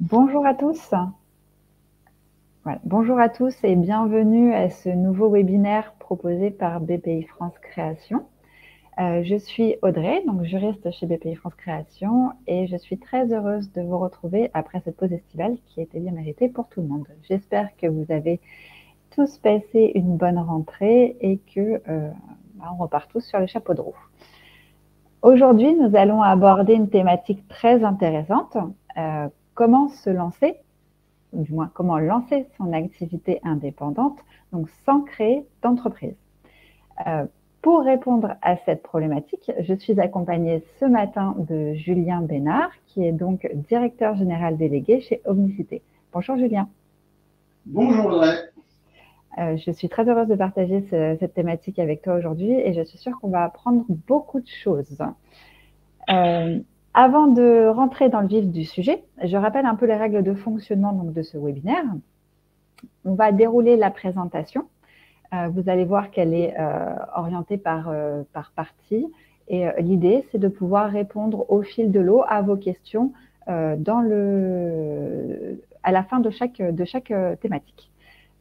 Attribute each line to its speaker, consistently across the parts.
Speaker 1: Bonjour à tous. Voilà. Bonjour à tous et bienvenue à ce nouveau webinaire proposé par BPI France Création. Je suis Audrey, donc juriste chez BPI France Création, et je suis très heureuse de vous retrouver après cette pause estivale qui a été bien méritée pour tout le monde. J'espère que vous avez tous passé une bonne rentrée et que on repart tous sur le chapeau de roue. Aujourd'hui, nous allons aborder une thématique très intéressante, comment se lancer, ou du moins comment lancer son activité indépendante, donc sans créer d'entreprise. Pour répondre à cette problématique, je suis accompagnée ce matin de Julien Bénard, qui est donc directeur général délégué chez Omnicité. Bonjour Julien.
Speaker 2: Bonjour Audrey.
Speaker 1: Je suis très heureuse de partager cette thématique avec toi aujourd'hui et je suis sûre qu'on va apprendre beaucoup de choses. Avant de rentrer dans le vif du sujet, je rappelle un peu les règles de fonctionnement donc, de ce webinaire. On va dérouler la présentation. Vous allez voir qu'elle est orientée par partie. Et l'idée, c'est de pouvoir répondre au fil de l'eau à vos questions à la fin de chaque thématique.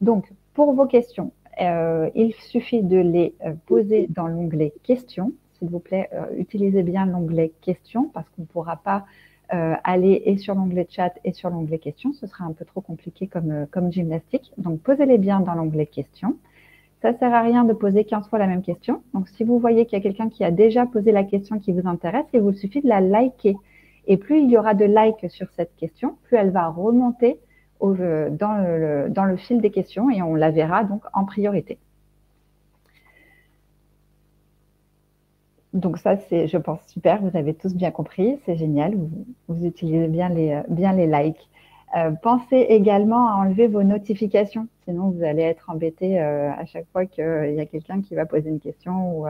Speaker 1: Donc, pour vos questions, il suffit de les poser dans l'onglet « Questions ». S'il vous plaît, utilisez bien l'onglet « Questions » parce qu'on ne pourra pas aller et sur l'onglet « Chat » et sur l'onglet « Questions ». Ce sera un peu trop compliqué comme gymnastique. Donc, posez-les bien dans l'onglet « Questions ». Ça ne sert à rien de poser 15 fois la même question. Donc, si vous voyez qu'il y a quelqu'un qui a déjà posé la question qui vous intéresse, il vous suffit de la liker. Et plus il y aura de likes sur cette question, plus elle va remonter dans le fil des questions et on la verra donc en priorité. Donc ça, c'est, je pense, super. Vous avez tous bien compris. C'est génial. Vous utilisez bien les likes. Pensez également à enlever vos notifications. Sinon, vous allez être embêté à chaque fois qu'il y a quelqu'un qui va poser une question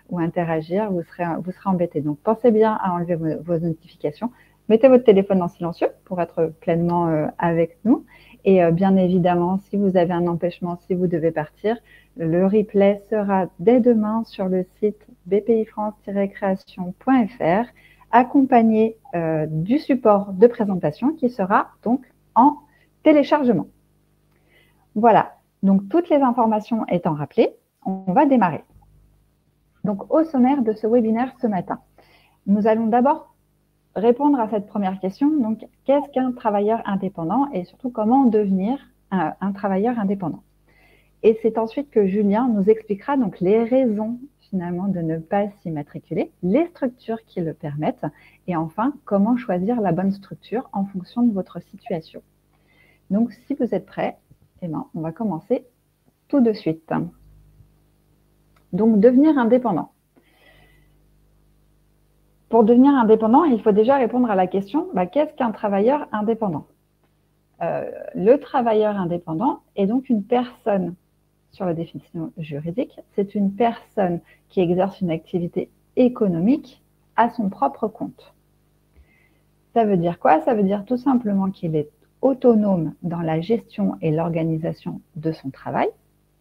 Speaker 1: ou interagir. Vous serez embêté. Donc, pensez bien à enlever vos notifications. Mettez votre téléphone en silencieux pour être pleinement avec nous. Et bien évidemment, si vous avez un empêchement, si vous devez partir, le replay sera dès demain sur le site bpifrance-création.fr, accompagné du support de présentation qui sera donc en téléchargement. Voilà, donc toutes les informations étant rappelées, on va démarrer. Donc au sommaire de ce webinaire ce matin, nous allons d'abord répondre à cette première question. Donc, qu'est-ce qu'un travailleur indépendant et surtout comment devenir un travailleur indépendant? Et c'est ensuite que Julien nous expliquera donc les raisons finalement de ne pas s'immatriculer, les structures qui le permettent et enfin comment choisir la bonne structure en fonction de votre situation. Donc, si vous êtes prêts, eh bien, on va commencer tout de suite. Donc, devenir indépendant. Pour devenir indépendant, il faut déjà répondre à la question qu'est-ce qu'un travailleur indépendant? Le travailleur indépendant est donc une personne, sur la définition juridique, c'est une personne qui exerce une activité économique à son propre compte. Ça veut dire quoi? Ça veut dire tout simplement qu'il est autonome dans la gestion et l'organisation de son travail,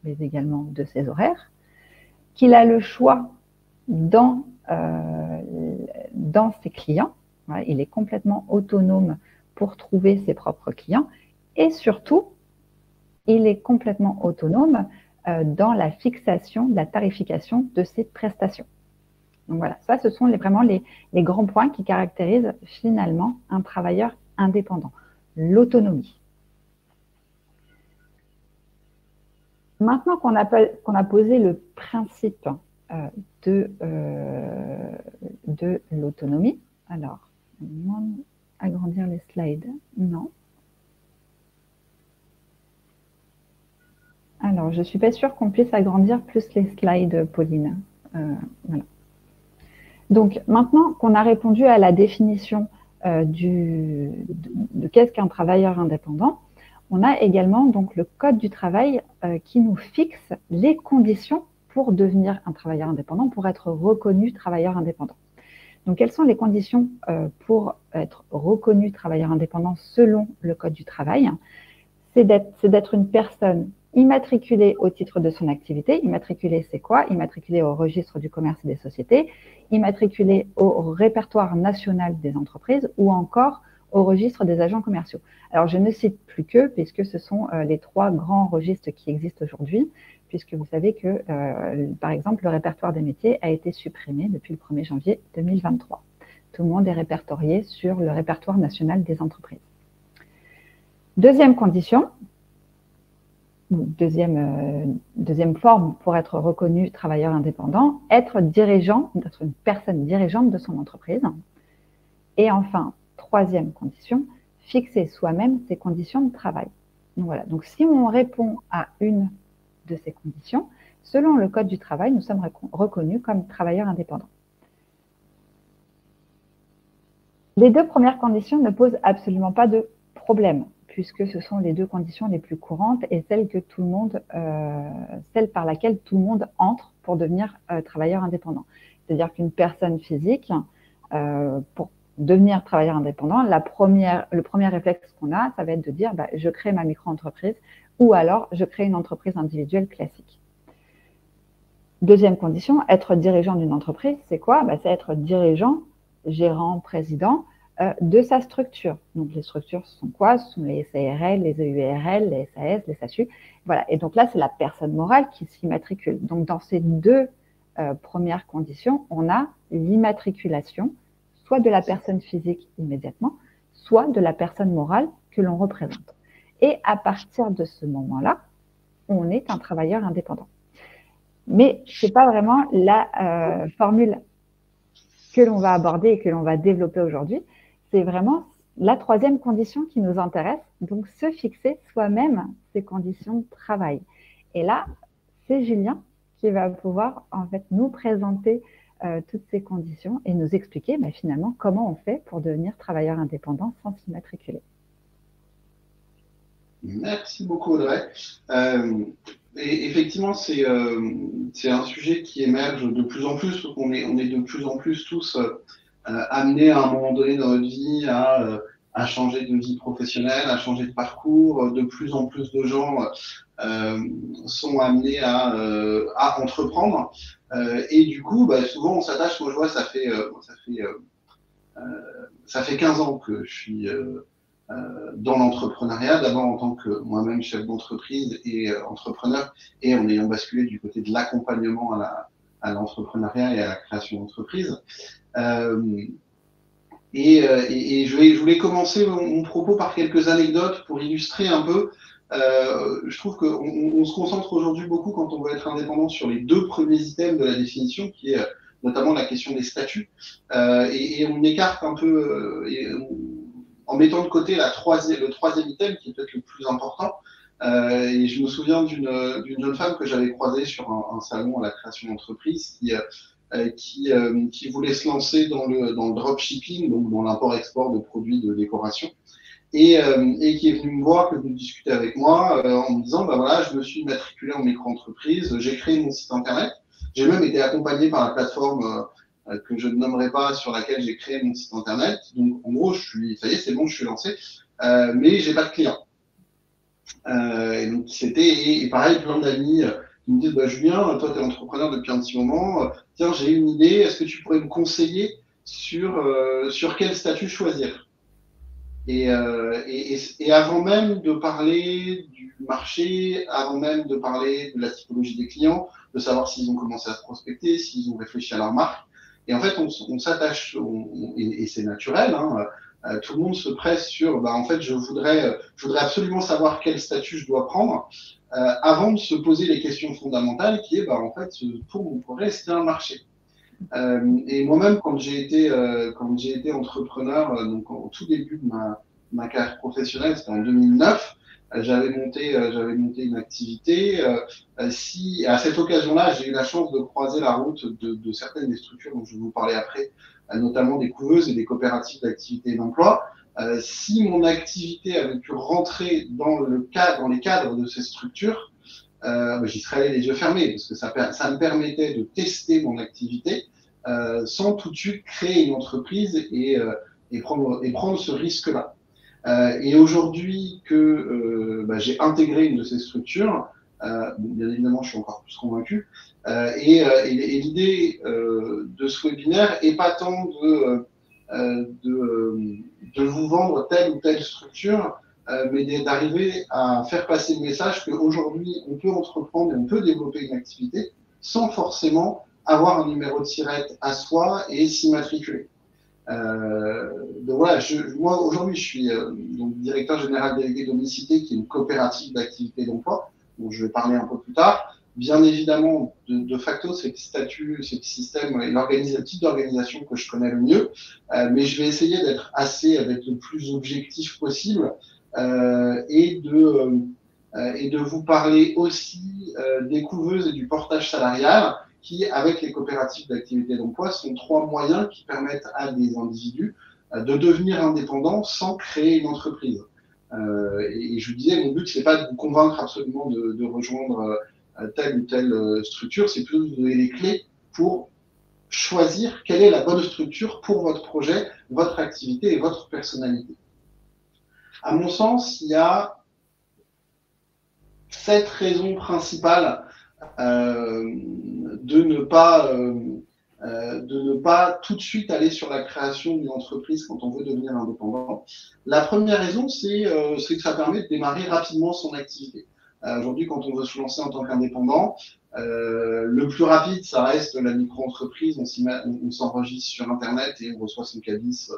Speaker 1: mais également de ses horaires, qu'il a le choix dans ses clients. Voilà, il est complètement autonome pour trouver ses propres clients et surtout, il est complètement autonome dans la fixation, la tarification de ses prestations. Donc voilà, ça, ce sont vraiment les grands points qui caractérisent finalement un travailleur indépendant, l'autonomie. Maintenant qu'on a posé le principe de l'autonomie, alors, on me demande agrandir les slides. Non. Alors, je ne suis pas sûre qu'on puisse agrandir plus les slides, Pauline. Voilà. Donc, maintenant qu'on a répondu à la définition de qu'est-ce qu'un travailleur indépendant, on a également donc, le Code du travail qui nous fixe les conditions pour devenir un travailleur indépendant, pour être reconnu travailleur indépendant. Donc, quelles sont les conditions pour être reconnu travailleur indépendant selon le Code du travail? C'est d'être une personne immatriculée au titre de son activité. Immatriculée, c'est quoi? Immatriculée au registre du commerce et des sociétés, immatriculée au répertoire national des entreprises ou encore au registre des agents commerciaux. Alors, je ne cite plus qu'eux, puisque ce sont les 3 grands registres qui existent aujourd'hui, puisque vous savez que, par exemple, le répertoire des métiers a été supprimé depuis le 1er janvier 2023. Tout le monde est répertorié sur le répertoire national des entreprises. Deuxième condition, deuxième forme pour être reconnu travailleur indépendant, être dirigeant, d'être une personne dirigeante de son entreprise. Et enfin, troisième condition, fixer soi-même ses conditions de travail. Donc voilà. Donc si on répond à une de ces conditions, selon le Code du travail, nous sommes reconnus comme travailleurs indépendants. Les 2 premières conditions ne posent absolument pas de problème, puisque ce sont les 2 conditions les plus courantes et celles par laquelle tout le monde entre pour devenir travailleur indépendant. C'est-à-dire qu'une personne physique, pour devenir travailleur indépendant, le premier réflexe qu'on a, ça va être de dire je crée ma micro-entreprise ou alors je crée une entreprise individuelle classique. Deuxième condition, être dirigeant d'une entreprise, c'est quoi? C'est être dirigeant, gérant, président de sa structure. Donc les structures sont quoi? Ce sont les SARL, les EURL, les SAS, les SASU. Voilà. Et donc là, c'est la personne morale qui s'immatricule. Donc dans ces 2 premières conditions, on a l'immatriculation, soit de la personne physique immédiatement, soit de la personne morale que l'on représente. Et à partir de ce moment-là, on est un travailleur indépendant. Mais ce n'est pas vraiment la formule que l'on va aborder et que l'on va développer aujourd'hui. C'est vraiment la troisième condition qui nous intéresse, donc se fixer soi-même ses conditions de travail. Et là, c'est Julien qui va pouvoir en fait nous présenter toutes ces conditions et nous expliquer finalement comment on fait pour devenir travailleur indépendant sans s'immatriculer.
Speaker 2: Merci beaucoup Audrey. Et effectivement, c'est un sujet qui émerge de plus en plus. On est de plus en plus tous amenés à un moment donné dans notre vie à changer de vie professionnelle, à changer de parcours. De plus en plus de gens sont amenés à entreprendre. Et du coup, souvent on s'attache. Moi, je vois, ça fait 15 ans que je suis dans l'entrepreneuriat, d'abord en tant que moi-même chef d'entreprise et entrepreneur, et en ayant basculé du côté de l'accompagnement à l'entrepreneuriat et à la création d'entreprise. Je voulais commencer mon propos par quelques anecdotes pour illustrer un peu. Je trouve qu'on se concentre aujourd'hui beaucoup, quand on veut être indépendant, sur les 2 premiers items de la définition, qui est notamment la question des statuts, et on écarte un peu, en mettant de côté le troisième item, qui est peut-être le plus important. Et je me souviens d'une jeune femme que j'avais croisée sur un salon à la création d'entreprise qui voulait se lancer dans le dropshipping, donc dans l'import-export de produits de décoration, et qui est venue me voir, qui est venue discuter avec moi en me disant voilà, je me suis matriculé en micro-entreprise, j'ai créé mon site internet, j'ai même été accompagné par la plateforme que je ne nommerai pas, sur laquelle j'ai créé mon site internet. Donc en gros, ça y est, c'est bon, je suis lancé, mais j'ai pas de clients. Et donc et pareil, plein d'amis qui me disent Julien, toi tu es entrepreneur depuis un petit moment, tiens, j'ai une idée, est-ce que tu pourrais me conseiller sur quel statut choisir? Et avant même de parler du marché, avant même de parler de la typologie des clients, de savoir s'ils ont commencé à se prospecter, s'ils ont réfléchi à leur marque. Et en fait, on s'attache, et c'est naturel, tout le monde se presse sur, en fait, je voudrais absolument savoir quel statut je dois prendre, avant de se poser les questions fondamentales, qui est, en fait, pour mon projet, est-ce qu'il y a un marché? Et moi-même, quand j'ai été entrepreneur, donc au tout début de ma carrière professionnelle, c'était en 2009, j'avais monté une activité. À cette occasion-là, j'ai eu la chance de croiser la route de certaines des structures dont je vais vous parler après, notamment des couveuses et des coopératives d'activité et d'emploi. Si mon activité avait pu rentrer dans les cadres de ces structures, j'y serais allé les yeux fermés, parce que ça me permettait de tester mon activité sans tout de suite créer une entreprise et prendre ce risque-là. Et aujourd'hui que j'ai intégré une de ces structures, bien évidemment, je suis encore plus convaincu. Et l'idée de ce webinaire est pas tant de vous vendre telle ou telle structure, mais d'arriver à faire passer le message qu'aujourd'hui, on peut entreprendre et on peut développer une activité sans forcément avoir un numéro de SIRET à soi et s'immatriculer. Donc voilà, moi aujourd'hui je suis donc directeur général délégué d'Omnicité, qui est une coopérative d'activité d'emploi, dont je vais parler un peu plus tard. Bien évidemment, de facto, c'est le statut, c'est le système et le type d'organisation que je connais le mieux, mais je vais essayer d'être d'être le plus objectif possible et de vous parler aussi des couveuses et du portage salarial, qui, avec les coopératives d'activité d'emploi, sont 3 moyens qui permettent à des individus de devenir indépendants sans créer une entreprise. Et je vous disais, mon but, c'est pas de vous convaincre absolument de rejoindre telle ou telle structure, c'est plutôt de vous donner les clés pour choisir quelle est la bonne structure pour votre projet, votre activité et votre personnalité. À mon sens, il y a 7 raisons principales de ne pas tout de suite aller sur la création d'une entreprise quand on veut devenir indépendant. La première raison, c'est que ça permet de démarrer rapidement son activité. Aujourd'hui, quand on veut se lancer en tant qu'indépendant, le plus rapide, ça reste la micro-entreprise. On s'enregistre sur Internet et on reçoit son cabis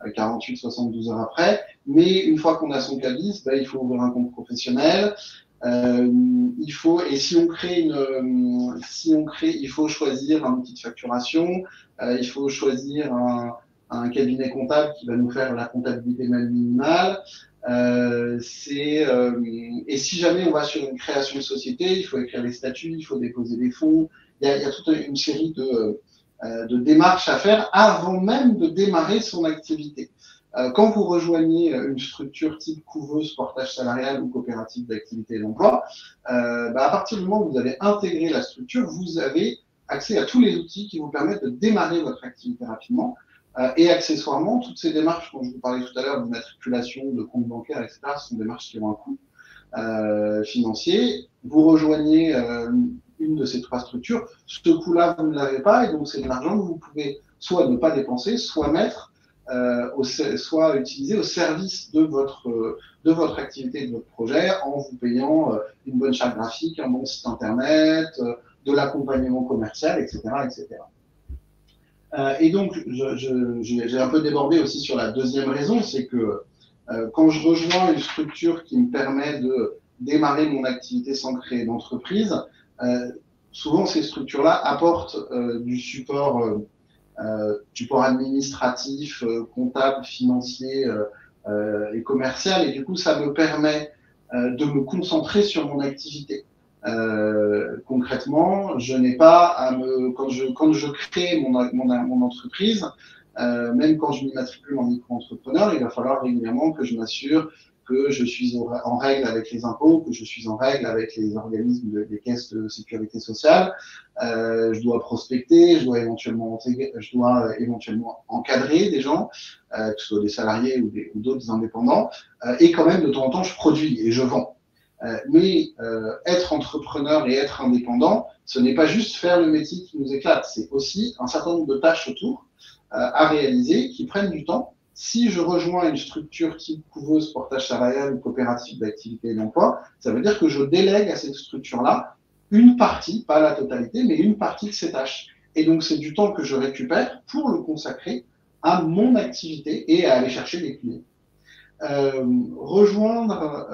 Speaker 2: 48-72 heures après. Mais une fois qu'on a son cabis, il faut ouvrir un compte professionnel. Il faut choisir un outil de facturation, il faut choisir un cabinet comptable qui va nous faire la comptabilité même minimale. Et si jamais on va sur une création de société, il faut écrire les statuts, il faut déposer des fonds. Il y a toute une série de démarches à faire avant même de démarrer son activité. Quand vous rejoignez une structure type couveuse, portage salarial ou coopérative d'activité et d'emploi, à partir du moment où vous avez intégré la structure, vous avez accès à tous les outils qui vous permettent de démarrer votre activité rapidement. Et accessoirement, toutes ces démarches, dont je vous parlais tout à l'heure, d'immatriculation, de compte bancaire, etc., ce sont des démarches qui ont un coût financier. Vous rejoignez une de ces 3 structures, ce coût-là, vous ne l'avez pas, et donc c'est de l'argent que vous pouvez soit ne pas dépenser, soit mettre soit utiliser au service de votre activité, de votre projet, en vous payant une bonne charte graphique, un bon site internet, de l'accompagnement commercial, etc., etc. Et donc, j'ai un peu débordé aussi sur la deuxième raison, c'est que quand je rejoins une structure qui me permet de démarrer mon activité sans créer d'entreprise, souvent ces structures-là apportent du support administratif, comptable, financier et commercial, et du coup ça me permet de me concentrer sur mon activité. Concrètement, je n'ai pas à quand je crée mon entreprise, même quand je m'immatricule en micro-entrepreneur, il va falloir régulièrement que je m'assure que je suis en règle avec les impôts, que je suis en règle avec les organismes des caisses de sécurité sociale. Je dois prospecter, je dois éventuellement encadrer des gens, que ce soit des salariés ou d'autres indépendants, et quand même de temps en temps je produis et je vends. Mais être entrepreneur et être indépendant, ce n'est pas juste faire le métier qui nous éclate, c'est aussi un certain nombre de tâches autour à réaliser qui prennent du temps. Si je rejoins une structure type couveuse, portage salarial ou coopérative d'activité et d'emploi, ça veut dire que je délègue à cette structure-là une partie, pas la totalité, mais une partie de ces tâches. Et donc, c'est du temps que je récupère pour le consacrer à mon activité et à aller chercher des clients. Rejoindre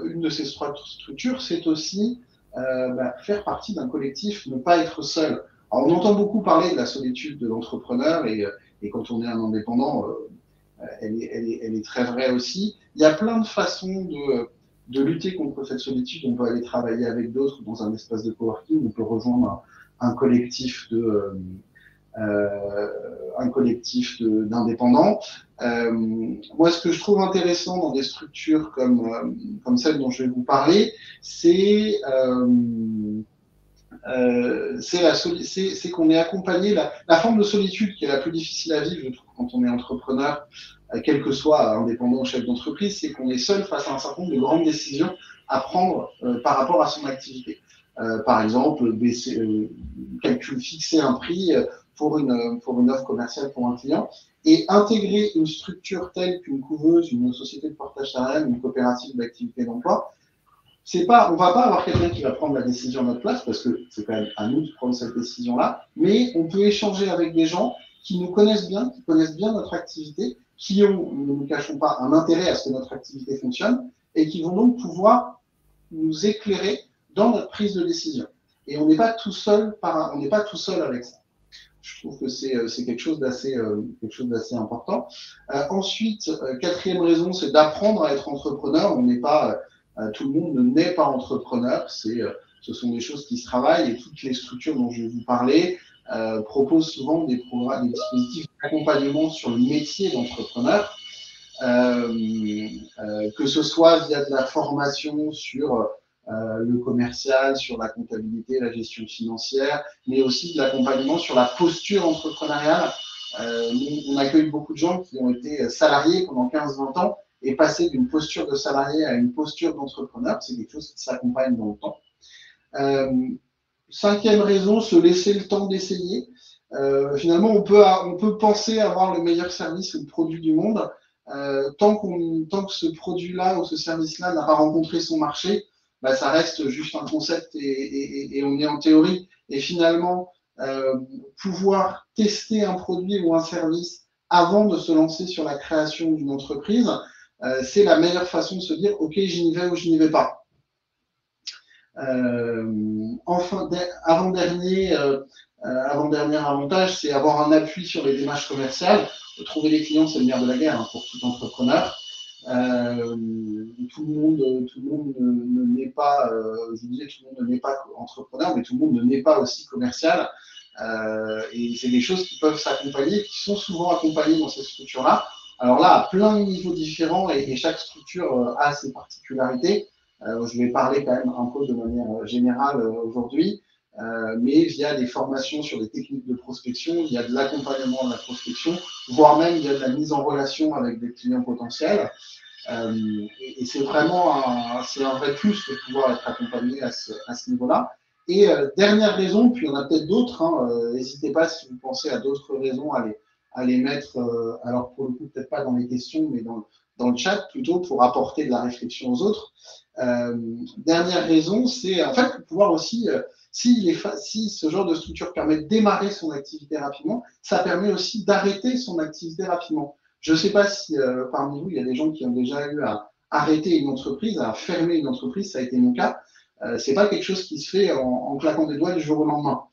Speaker 2: une de ces structures, c'est aussi faire partie d'un collectif, ne pas être seul. Alors, on entend beaucoup parler de la solitude de l'entrepreneur et quand on est un indépendant, elle est très vraie aussi. Il y a plein de façons de lutter contre cette solitude. On peut aller travailler avec d'autres dans un espace de coworking, on peut rejoindre un collectif d'indépendants. Moi, ce que je trouve intéressant dans des structures comme celle dont je vais vous parler, c'est qu'on est accompagné. La forme de solitude qui est la plus difficile à vivre, je trouve, quand on est entrepreneur, quel que soit indépendant ou chef d'entreprise, c'est qu'on est seul face à un certain nombre de grandes décisions à prendre par rapport à son activité. Par exemple, fixer un prix pour une offre commerciale pour un client. Et intégrer une structure telle qu'une couveuse, une société de portage salarial, une coopérative d'activité d'emploi, c'est pas, on va pas avoir quelqu'un qui va prendre la décision à notre place, parce que c'est quand même à nous de prendre cette décision-là, mais on peut échanger avec des gens qui nous connaissent bien, qui connaissent bien notre activité, qui ont, ne nous cachons pas, un intérêt à ce que notre activité fonctionne, et qui vont donc pouvoir nous éclairer dans notre prise de décision. Et on n'est pas tout seul avec ça. Je trouve que c'est quelque chose d'assez important. Ensuite, quatrième raison, c'est d'apprendre à être entrepreneur. On n'est pas tout le monde ne naît pas entrepreneur. Ce sont des choses qui se travaillent, et toutes les structures dont je vais vous parler proposent souvent des programmes, des dispositifs d'accompagnement sur le métier d'entrepreneur, que ce soit via de la formation sur le commercial, sur la comptabilité, la gestion financière, mais aussi de l'accompagnement sur la posture entrepreneuriale. On accueille beaucoup de gens qui ont été salariés pendant 15-20 ans, et passer d'une posture de salarié à une posture d'entrepreneur, c'est quelque chose qui s'accompagne dans le temps. Cinquième raison, se laisser le temps d'essayer. Finalement, on peut penser avoir le meilleur service ou le produit du monde. Tant que ce produit-là ou ce service-là n'a pas rencontré son marché, bah, ça reste juste un concept, et on est en théorie. Et finalement, pouvoir tester un produit ou un service avant de se lancer sur la création d'une entreprise, c'est la meilleure façon de se dire « Ok, j'y vais ou je n'y vais pas ». Enfin, avant-dernier avantage, c'est avoir un appui sur les démarches commerciales. Trouver des clients, c'est le nerf de la guerre, hein, pour tout entrepreneur. Tout le monde ne naît pas, je vous disais, tout le monde ne naît pas entrepreneur, mais tout le monde ne naît pas aussi commercial. Et c'est des choses qui peuvent s'accompagner, qui sont souvent accompagnées dans ces structures-là. Alors là, à plein de niveaux différents, et chaque structure a ses particularités. Je vais parler quand même un peu de manière générale aujourd'hui, mais via des formations sur des techniques de prospection, il y a de l'accompagnement de la prospection, voire même il y a de la mise en relation avec des clients potentiels. Et c'est vraiment un vrai plus de pouvoir être accompagné à ce niveau-là. Et dernière raison, puis il y en a peut-être d'autres, hein, n'hésitez pas si vous pensez à d'autres raisons à les mettre, alors pour le coup peut-être pas dans les questions, mais dans le chat plutôt, pour apporter de la réflexion aux autres. Dernière raison, c'est en fait pouvoir aussi, si ce genre de structure permet de démarrer son activité rapidement, ça permet aussi d'arrêter son activité rapidement. Je ne sais pas si parmi vous, il y a des gens qui ont déjà eu à arrêter une entreprise, à fermer une entreprise, ça a été mon cas. C'est pas quelque chose qui se fait en claquant des doigts du jour au lendemain.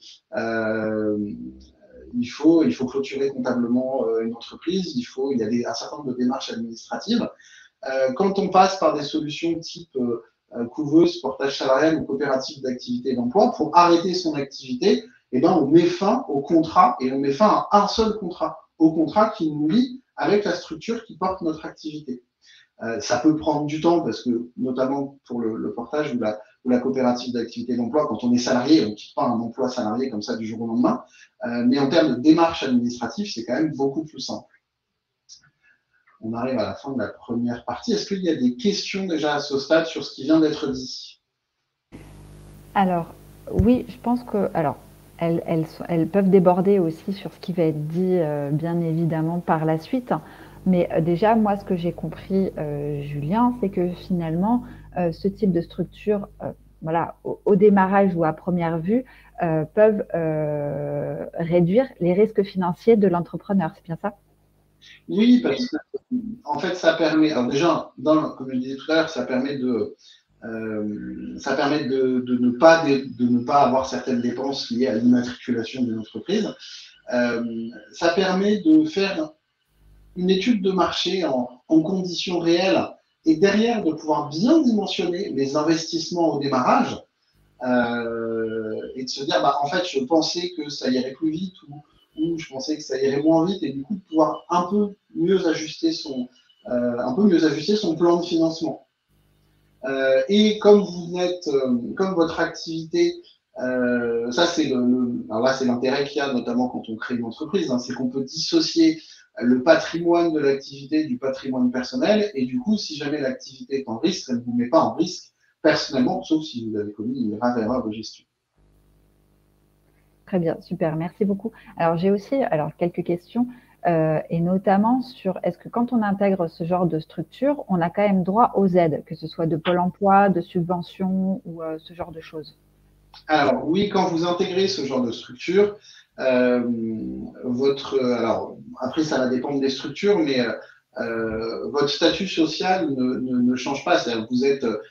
Speaker 2: Il faut clôturer comptablement une entreprise, il y a un certain nombre de démarches administratives. Quand on passe par des solutions type couveuse, portage salarial ou coopérative d'activité d'emploi, pour arrêter son activité, eh ben, on met fin au contrat, et on met fin à un seul contrat, au contrat qui nous lie avec la structure qui porte notre activité. Ça peut prendre du temps, parce que notamment pour le portage ou la coopérative d'activité d'emploi, quand on est salarié, on ne quitte pas un emploi salarié comme ça du jour au lendemain, mais en termes de démarche administrative, c'est quand même beaucoup plus simple. On arrive à la fin de la première partie. Est-ce qu'il y a des questions déjà à ce stade sur ce qui vient d'être dit?
Speaker 1: Alors, oui, je pense que, alors, elles peuvent déborder aussi sur ce qui va être dit, bien évidemment, par la suite. Mais déjà, moi, ce que j'ai compris, Julien, c'est que finalement, ce type de structure, voilà, au démarrage ou à première vue, peuvent réduire les risques financiers de l'entrepreneur. C'est bien ça?
Speaker 2: Oui, parce que en fait, ça permet, alors déjà, comme je disais tout à l'heure, ça permet de ne pas avoir certaines dépenses liées à l'immatriculation d'une entreprise. Ça permet de faire une étude de marché en conditions réelles, et derrière de pouvoir bien dimensionner les investissements au démarrage, et de se dire, bah, en fait, je pensais que ça irait plus vite, ou je pensais que ça irait moins vite, et du coup de pouvoir un peu mieux ajuster son plan de financement. Et comme votre activité, ça c'est alors là c'est l'intérêt qu'il y a notamment quand on crée une entreprise, hein, c'est qu'on peut dissocier le patrimoine de l'activité du patrimoine personnel, et du coup si jamais l'activité est en risque, elle ne vous met pas en risque personnellement, sauf si vous avez commis une grave erreur de gestion.
Speaker 1: Très bien, super, merci beaucoup. Alors, j'ai aussi quelques questions, et notamment sur est-ce que quand on intègre ce genre de structure, on a quand même droit aux aides, que ce soit de Pôle emploi, de subventions ou ce genre de choses?
Speaker 2: Alors oui, quand vous intégrez ce genre de structure, alors après ça va dépendre des structures, mais votre statut social ne change pas. C'est-à-dire que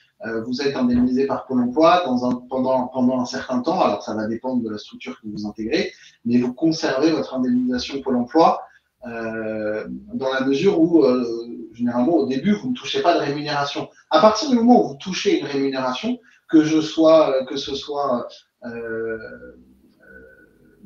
Speaker 2: vous êtes indemnisé par Pôle emploi pendant un certain temps. Alors ça va dépendre de la structure que vous intégrez, mais vous conservez votre indemnisation Pôle emploi dans la mesure où généralement au début vous ne touchez pas de rémunération. À partir du moment où vous touchez une rémunération, que ce soit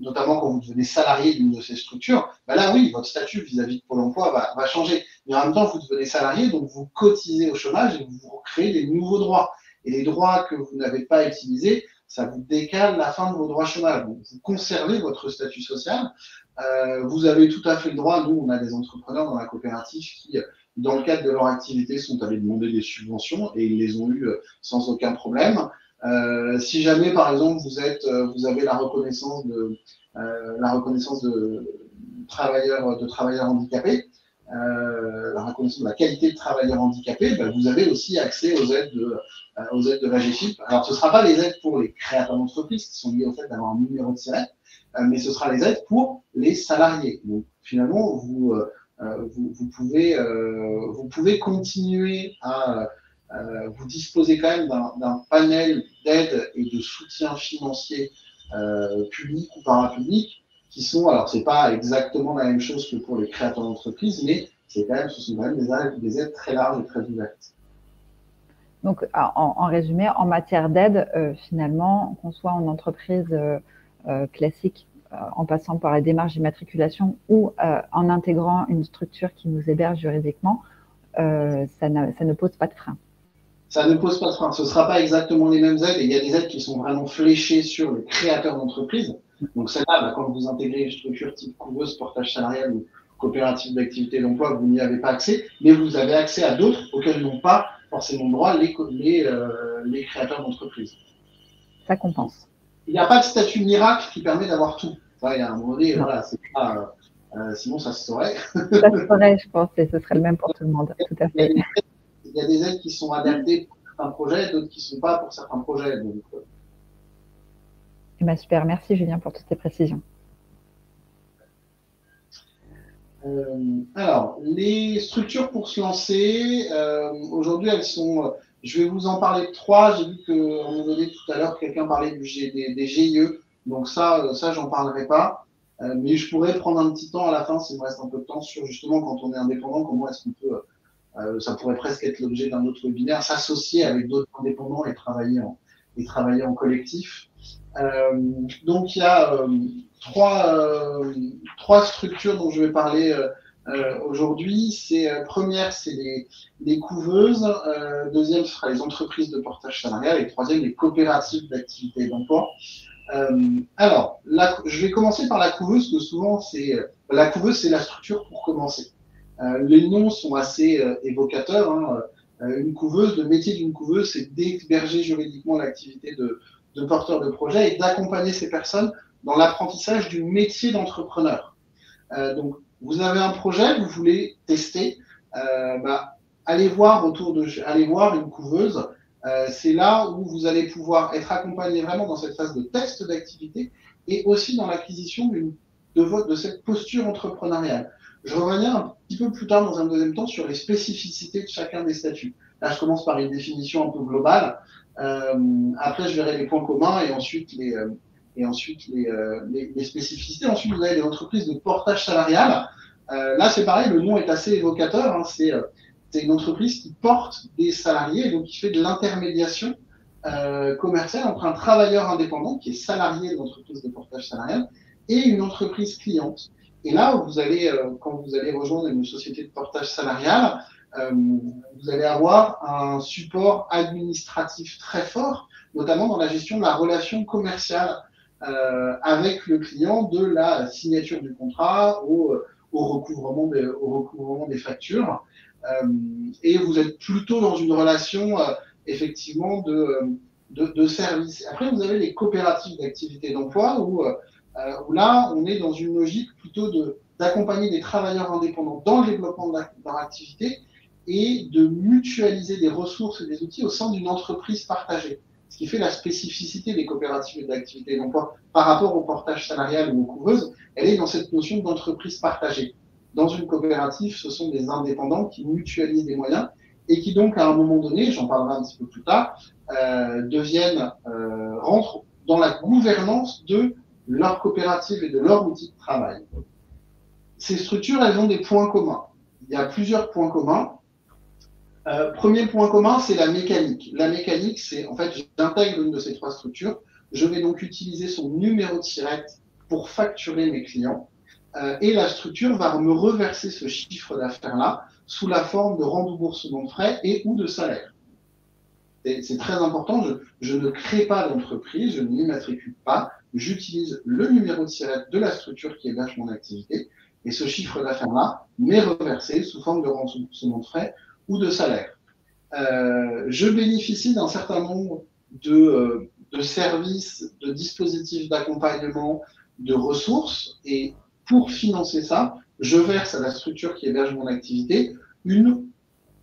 Speaker 2: notamment quand vous devenez salarié d'une de ces structures, ben là oui, votre statut vis-à-vis de Pôle emploi va changer. Mais en même temps, vous devenez salarié, donc vous cotisez au chômage et vous créez des nouveaux droits. Et les droits que vous n'avez pas utilisés, ça vous décale la fin de vos droits chômage. Donc vous conservez votre statut social. Vous avez tout à fait le droit. Nous, on a des entrepreneurs dans la coopérative qui, dans le cadre de leur activité, sont allés demander des subventions et ils les ont eues sans aucun problème. Si jamais, par exemple, vous avez la reconnaissance de travailleurs handicapés, la reconnaissance de la qualité de travailleur handicapé, ben, vous avez aussi accès aux aides de l'AGFIP. Alors, ce ne sera pas les aides pour les créateurs d'entreprise qui sont liées au fait d'avoir un numéro de SIRET, mais ce sera les aides pour les salariés. Donc, finalement, vous pouvez continuer à vous disposez quand même d'un panel d'aide et de soutien financier public ou parapublic qui sont, alors c'est pas exactement la même chose que pour les créateurs d'entreprises, mais ce sont quand même des aides très larges et très ouvertes.
Speaker 1: Donc, en résumé, en matière d'aide, finalement, qu'on soit en entreprise classique, en passant par la démarche d'immatriculation ou en intégrant une structure qui nous héberge juridiquement, ça ne pose pas de frein.
Speaker 2: Ça ne pose pas de frein. Ce ne sera pas exactement les mêmes aides. Et il y a des aides qui sont vraiment fléchées sur le créateur d'entreprise. Donc celle-là, bah, quand vous intégrez une structure type couveuse, portage salarial ou coopérative d'activité d'emploi, vous n'y avez pas accès. Mais vous avez accès à d'autres auxquels n'ont pas forcément droit les créateurs d'entreprise.
Speaker 1: Ça compense.
Speaker 2: Il n'y a pas de statut miracle qui permet d'avoir tout. Enfin, il y a un moment donné, voilà, c'est pas, sinon ça se saurait.
Speaker 1: Ça se saurait, je pense, et ce serait le même pour tout le monde. Tout à fait.
Speaker 2: Il y a des aides qui sont adaptées pour certains projets, d'autres qui ne sont pas pour certains projets. Donc,
Speaker 1: eh ben, super, merci Julien pour toutes ces précisions.
Speaker 2: Alors, les structures pour se lancer, aujourd'hui, elles sont. Je vais vous en parler de trois. J'ai vu qu'à un moment donné, tout à l'heure, quelqu'un parlait des GIE. Donc, ça j'en parlerai pas. Mais je pourrais prendre un petit temps à la fin, s'il me reste un peu de temps, sur justement quand on est indépendant, comment est-ce qu'on peut. Ça pourrait presque être l'objet d'un autre webinaire, s'associer avec d'autres indépendants et travailler en collectif. Donc, il y a trois structures dont je vais parler aujourd'hui. Première, c'est les couveuses. Deuxième, ce sera les entreprises de portage salarial. Et troisième, les coopératives d'activité et d'emploi. Alors, je vais commencer par la couveuse, parce que souvent, la couveuse, c'est la structure pour commencer. Les noms sont assez évocateurs. Hein. Une couveuse, le métier d'une couveuse, c'est d'héberger juridiquement l'activité de porteur de projet et d'accompagner ces personnes dans l'apprentissage du métier d'entrepreneur. Donc, vous avez un projet, vous voulez tester, allez voir une couveuse. C'est là où vous allez pouvoir être accompagné vraiment dans cette phase de test d'activité et aussi dans l'acquisition de cette posture entrepreneuriale. Je reviens un petit peu plus tard dans un deuxième temps sur les spécificités de chacun des statuts. Là, je commence par une définition un peu globale. Après, je verrai les points communs et ensuite les spécificités. Ensuite, vous avez les entreprises de portage salarial. Là, c'est pareil, le nom est assez évocateur. Hein. C'est une entreprise qui porte des salariés et donc qui fait de l'intermédiation commerciale entre un travailleur indépendant qui est salarié de l'entreprise de portage salarial et une entreprise cliente. Et là, quand vous allez rejoindre une société de portage salarial, vous allez avoir un support administratif très fort, notamment dans la gestion de la relation commerciale avec le client, de la signature du contrat au recouvrement des factures. Et vous êtes plutôt dans une relation effectivement de service. Après, vous avez les coopératives d'activité d'emploi où où là, on est dans une logique plutôt d'accompagner des travailleurs indépendants dans le développement de leur activité et de mutualiser des ressources et des outils au sein d'une entreprise partagée. Ce qui fait la spécificité des coopératives d'activité d'emploi par rapport au portage salarial ou aux couveuses, elle est dans cette notion d'entreprise partagée. Dans une coopérative, ce sont des indépendants qui mutualisent des moyens et qui donc, à un moment donné, j'en parlerai un petit peu plus tard, rentrent dans la gouvernance de leur coopérative et de leur outil de travail. Ces structures, elles ont des points communs. Il y a plusieurs points communs. Premier point commun, c'est la mécanique. La mécanique, c'est en fait, j'intègre une de ces trois structures. Je vais donc utiliser son numéro de SIRET pour facturer mes clients. Et la structure va me reverser ce chiffre d'affaires-là sous la forme de remboursement de frais et ou de salaire. C'est très important. Je ne crée pas d'entreprise, je ne m'immatricule pas. J'utilise le numéro de SIRET de la structure qui héberge mon activité. Et ce chiffre d'affaires-là m'est reversé sous forme de remboursement de frais ou de salaire. Je bénéficie d'un certain nombre de services, de dispositifs d'accompagnement, de ressources, et pour financer ça, je verse à la structure qui héberge mon activité une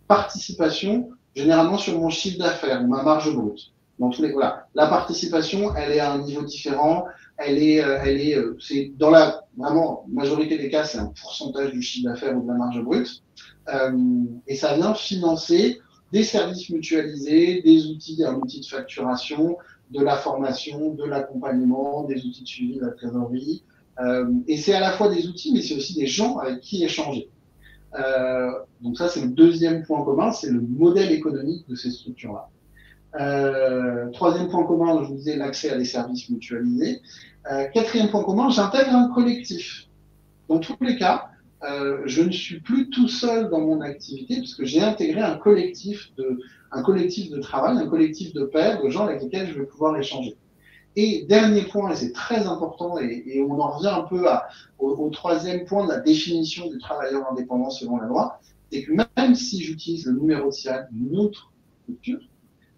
Speaker 2: participation, généralement sur mon chiffre d'affaires ou ma marge brute. Voilà. La participation, elle est à un niveau différent. C'est dans la vraiment majorité des cas, c'est un pourcentage du chiffre d'affaires ou de la marge brute. Et ça vient financer des services mutualisés, des outils, un outil de facturation, de la formation, de l'accompagnement, des outils de suivi de la trésorerie. Et c'est à la fois des outils, mais c'est aussi des gens avec qui échanger. Donc ça, c'est le deuxième point commun, c'est le modèle économique de ces structures-là. Troisième point commun, je vous disais, l'accès à des services mutualisés. Quatrième point commun, j'intègre un collectif. Dans tous les cas, je ne suis plus tout seul dans mon activité puisque j'ai intégré un collectif de travail, un collectif de pairs, de gens avec lesquels je vais pouvoir échanger. Et dernier point, et c'est très important, et on en revient un peu au troisième point de la définition du travailleur indépendant selon la loi, c'est que même si j'utilise le numéro de SIRET d'une autre structure,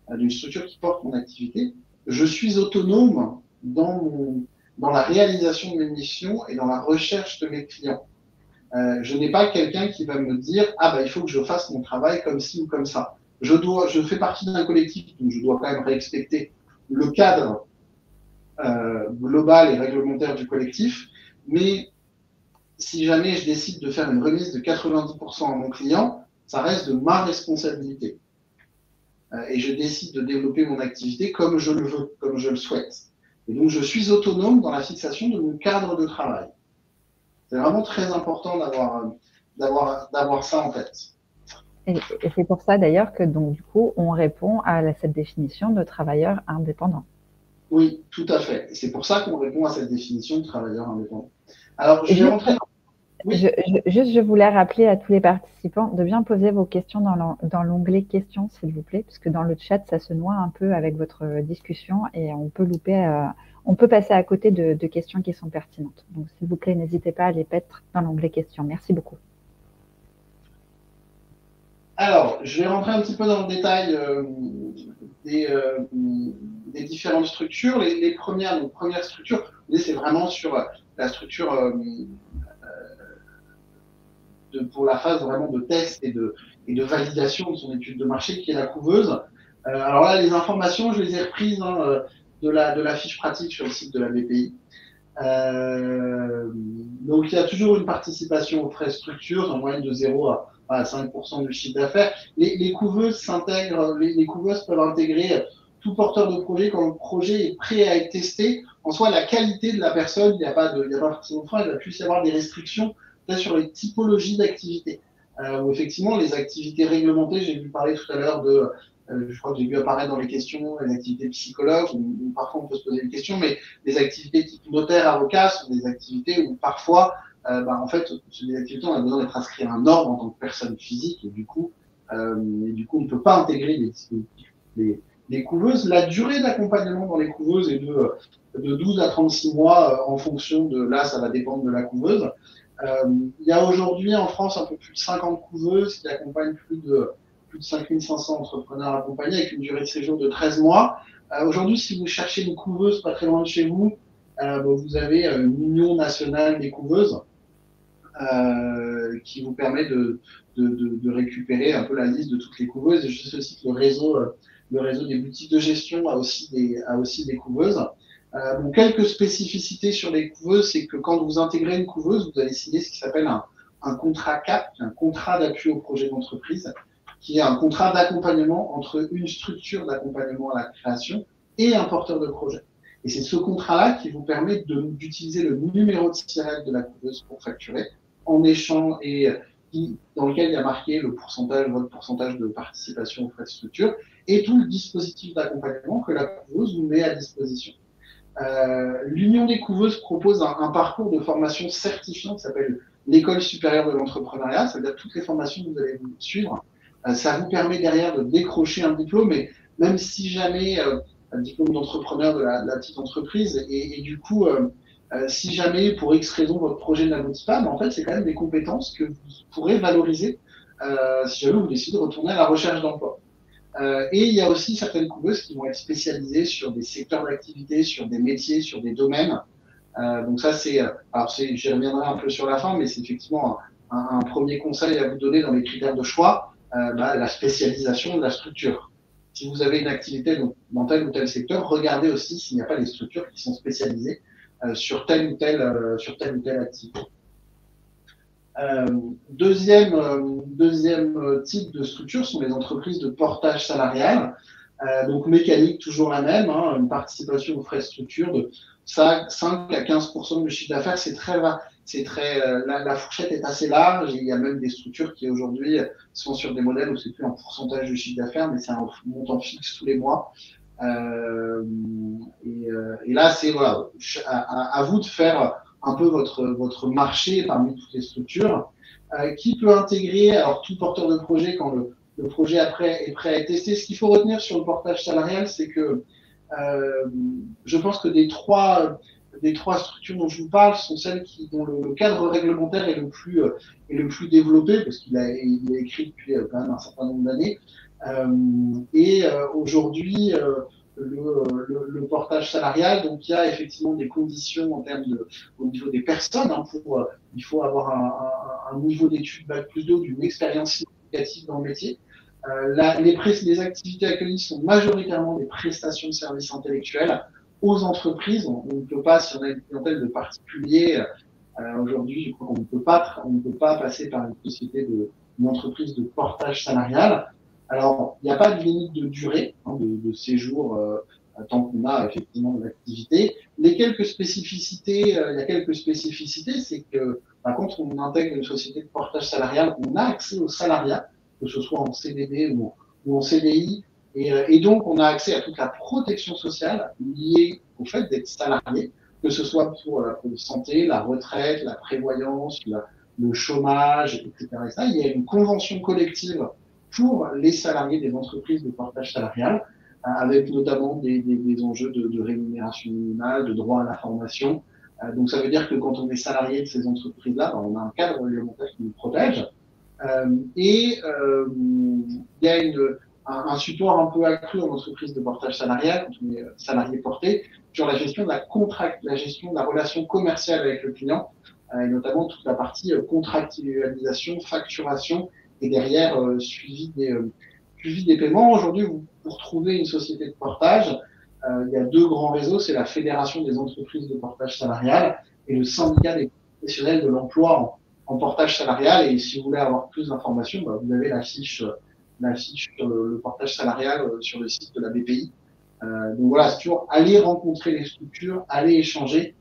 Speaker 2: d'une structure qui porte mon activité, je suis autonome dans la réalisation de mes missions et dans la recherche de mes clients. Je n'ai pas quelqu'un qui va me dire « Ah, bah, il faut que je fasse mon travail comme ci ou comme ça ». Je fais partie d'un collectif, donc je dois quand même respecter le cadre global et réglementaire du collectif, mais si jamais je décide de faire une remise de 90% à mon client, ça reste de ma responsabilité. Et je décide de développer mon activité comme je le veux, comme je le souhaite. Et donc, je suis autonome dans la fixation de mon cadre de travail. C'est vraiment très important d'avoir ça en fait.
Speaker 1: Et c'est pour ça d'ailleurs que donc du coup, on répond à cette définition de travailleur indépendant.
Speaker 2: Oui, tout à fait. C'est pour ça qu'on répond à cette définition de travailleur indépendant. Alors, je vais rentrer.
Speaker 1: Oui. Je voulais rappeler à tous les participants de bien poser vos questions dans l'onglet questions, s'il vous plaît, puisque dans le chat, ça se noie un peu avec votre discussion et on peut on peut passer à côté de questions qui sont pertinentes. Donc, s'il vous plaît, n'hésitez pas à les mettre dans l'onglet questions. Merci beaucoup.
Speaker 2: Alors, je vais rentrer un petit peu dans le détail des différentes structures. Les premières structures, c'est vraiment sur la structure pour la phase vraiment de test et de validation de son étude de marché, qui est la couveuse. Alors là, les informations, je les ai reprises de la fiche pratique sur le site de la BPI. Donc, il y a toujours une participation aux frais structures, en moyenne de 0 à 5% du chiffre d'affaires. Les couveuses s'intègrent, les couveuses peuvent intégrer tout porteur de projet quand le projet est prêt à être testé. En soi, la qualité de la personne, il n'y a pas forcément de frein, il va plus y avoir des restrictions sur les typologies d'activités. Où effectivement, les activités réglementées, j'ai vu parler tout à l'heure je crois que j'ai vu apparaître dans les questions, les activités psychologues, où parfois on peut se poser des questions, mais les activités type notaire, avocat sont des activités où parfois, en fait, sur des activités, on a besoin d'être inscrit à un ordre en tant que personne physique, et du coup, on ne peut pas intégrer les couveuses. La durée d'accompagnement dans les couveuses est de 12 à 36 mois en fonction là, ça va dépendre de la couveuse. Il y a aujourd'hui en France un peu plus de 50 couveuses qui accompagnent plus de 5500 entrepreneurs accompagnés avec une durée de séjour de 13 mois. Aujourd'hui, si vous cherchez une couveuse pas très loin de chez vous, vous avez une union nationale des couveuses qui vous permet de récupérer un peu la liste de toutes les couveuses. Et je sais aussi que le réseau des boutiques de gestion a aussi des couveuses. Donc, quelques spécificités sur les couveuses, c'est que quand vous intégrez une couveuse, vous allez signer ce qui s'appelle un contrat CAP, un contrat d'appui au projet d'entreprise, qui est un contrat d'accompagnement entre une structure d'accompagnement à la création et un porteur de projet. Et c'est ce contrat-là qui vous permet d'utiliser le numéro de SIRET de la couveuse pour facturer en échange et dans lequel il y a marqué votre pourcentage de participation aux frais de structure et tout le dispositif d'accompagnement que la couveuse vous met à disposition. L'Union des couveuses propose un parcours de formation certifiant qui s'appelle l'École supérieure de l'entrepreneuriat, c'est-à-dire toutes les formations que vous allez suivre. Ça vous permet derrière de décrocher un diplôme, et même si jamais un diplôme d'entrepreneur de la petite entreprise, et du coup, si jamais pour X raison votre projet n'aboutit pas, en fait c'est quand même des compétences que vous pourrez valoriser si jamais vous décidez de retourner à la recherche d'emploi. Et il y a aussi certaines couveuses qui vont être spécialisées sur des secteurs d'activité, sur des métiers, sur des domaines. Donc ça, j'y reviendrai un peu sur la fin, mais c'est effectivement un premier conseil à vous donner dans les critères de choix, la spécialisation de la structure. Si vous avez une activité dans tel ou tel secteur, regardez aussi s'il n'y a pas des structures qui sont spécialisées sur telle ou telle activité. Deuxième type de structure sont les entreprises de portage salarial. Donc mécanique toujours la même, une participation aux frais de structure de 5 à 15% du chiffre d'affaires. La fourchette est assez large. Il y a même des structures qui aujourd'hui sont sur des modèles où c'est plus un pourcentage du chiffre d'affaires, mais c'est un montant fixe tous les mois. Et là, c'est à vous de faire un peu votre marché parmi toutes les structures, qui peut intégrer alors tout porteur de projet quand le projet après est prêt à être testé. Ce qu'il faut retenir sur le portage salarial, c'est que je pense que des trois structures dont je vous parle sont celles dont le cadre réglementaire est le plus développé, parce qu'il est écrit depuis quand même un certain nombre d'années. Aujourd'hui, le portage salarial, donc il y a effectivement des conditions en termes au niveau des personnes. Il faut avoir un niveau d'études Bac+2, d'une expérience significative dans le métier. Les activités accueillies sont majoritairement des prestations de services intellectuels aux entreprises. On ne peut pas, si on a une clientèle de particuliers, aujourd'hui, je crois qu'on ne peut pas passer par une entreprise de portage salarial. Alors, il n'y a pas de limite de durée de séjour tant qu'on a effectivement de l'activité. Il y a quelques spécificités, c'est que quand on intègre une société de portage salarial, on a accès au salariat, que ce soit en CDD ou en CDI, et donc on a accès à toute la protection sociale liée au fait d'être salarié, que ce soit pour la santé, la retraite, la prévoyance, le chômage, etc. Et ça, il y a une convention collective pour les salariés des entreprises de portage salarial, avec notamment des enjeux de rémunération minimale, de droit à la formation. Donc ça veut dire que quand on est salarié de ces entreprises-là, on a un cadre réglementaire qui nous protège. Il y a un support un peu accru en entreprise de portage salarial, quand on est salarié porté, sur la gestion de la gestion de la relation commerciale avec le client, et notamment toute la partie contractualisation, facturation, et derrière suivi des paiements. Aujourd'hui, pour trouver une société de portage, il y a deux grands réseaux, c'est la Fédération des entreprises de portage salarial et le syndicat des professionnels de l'emploi en portage salarial. Et si vous voulez avoir plus d'informations, vous avez la fiche sur le portage salarial sur le site de la BPI. Donc voilà, c'est toujours aller rencontrer les structures, aller échanger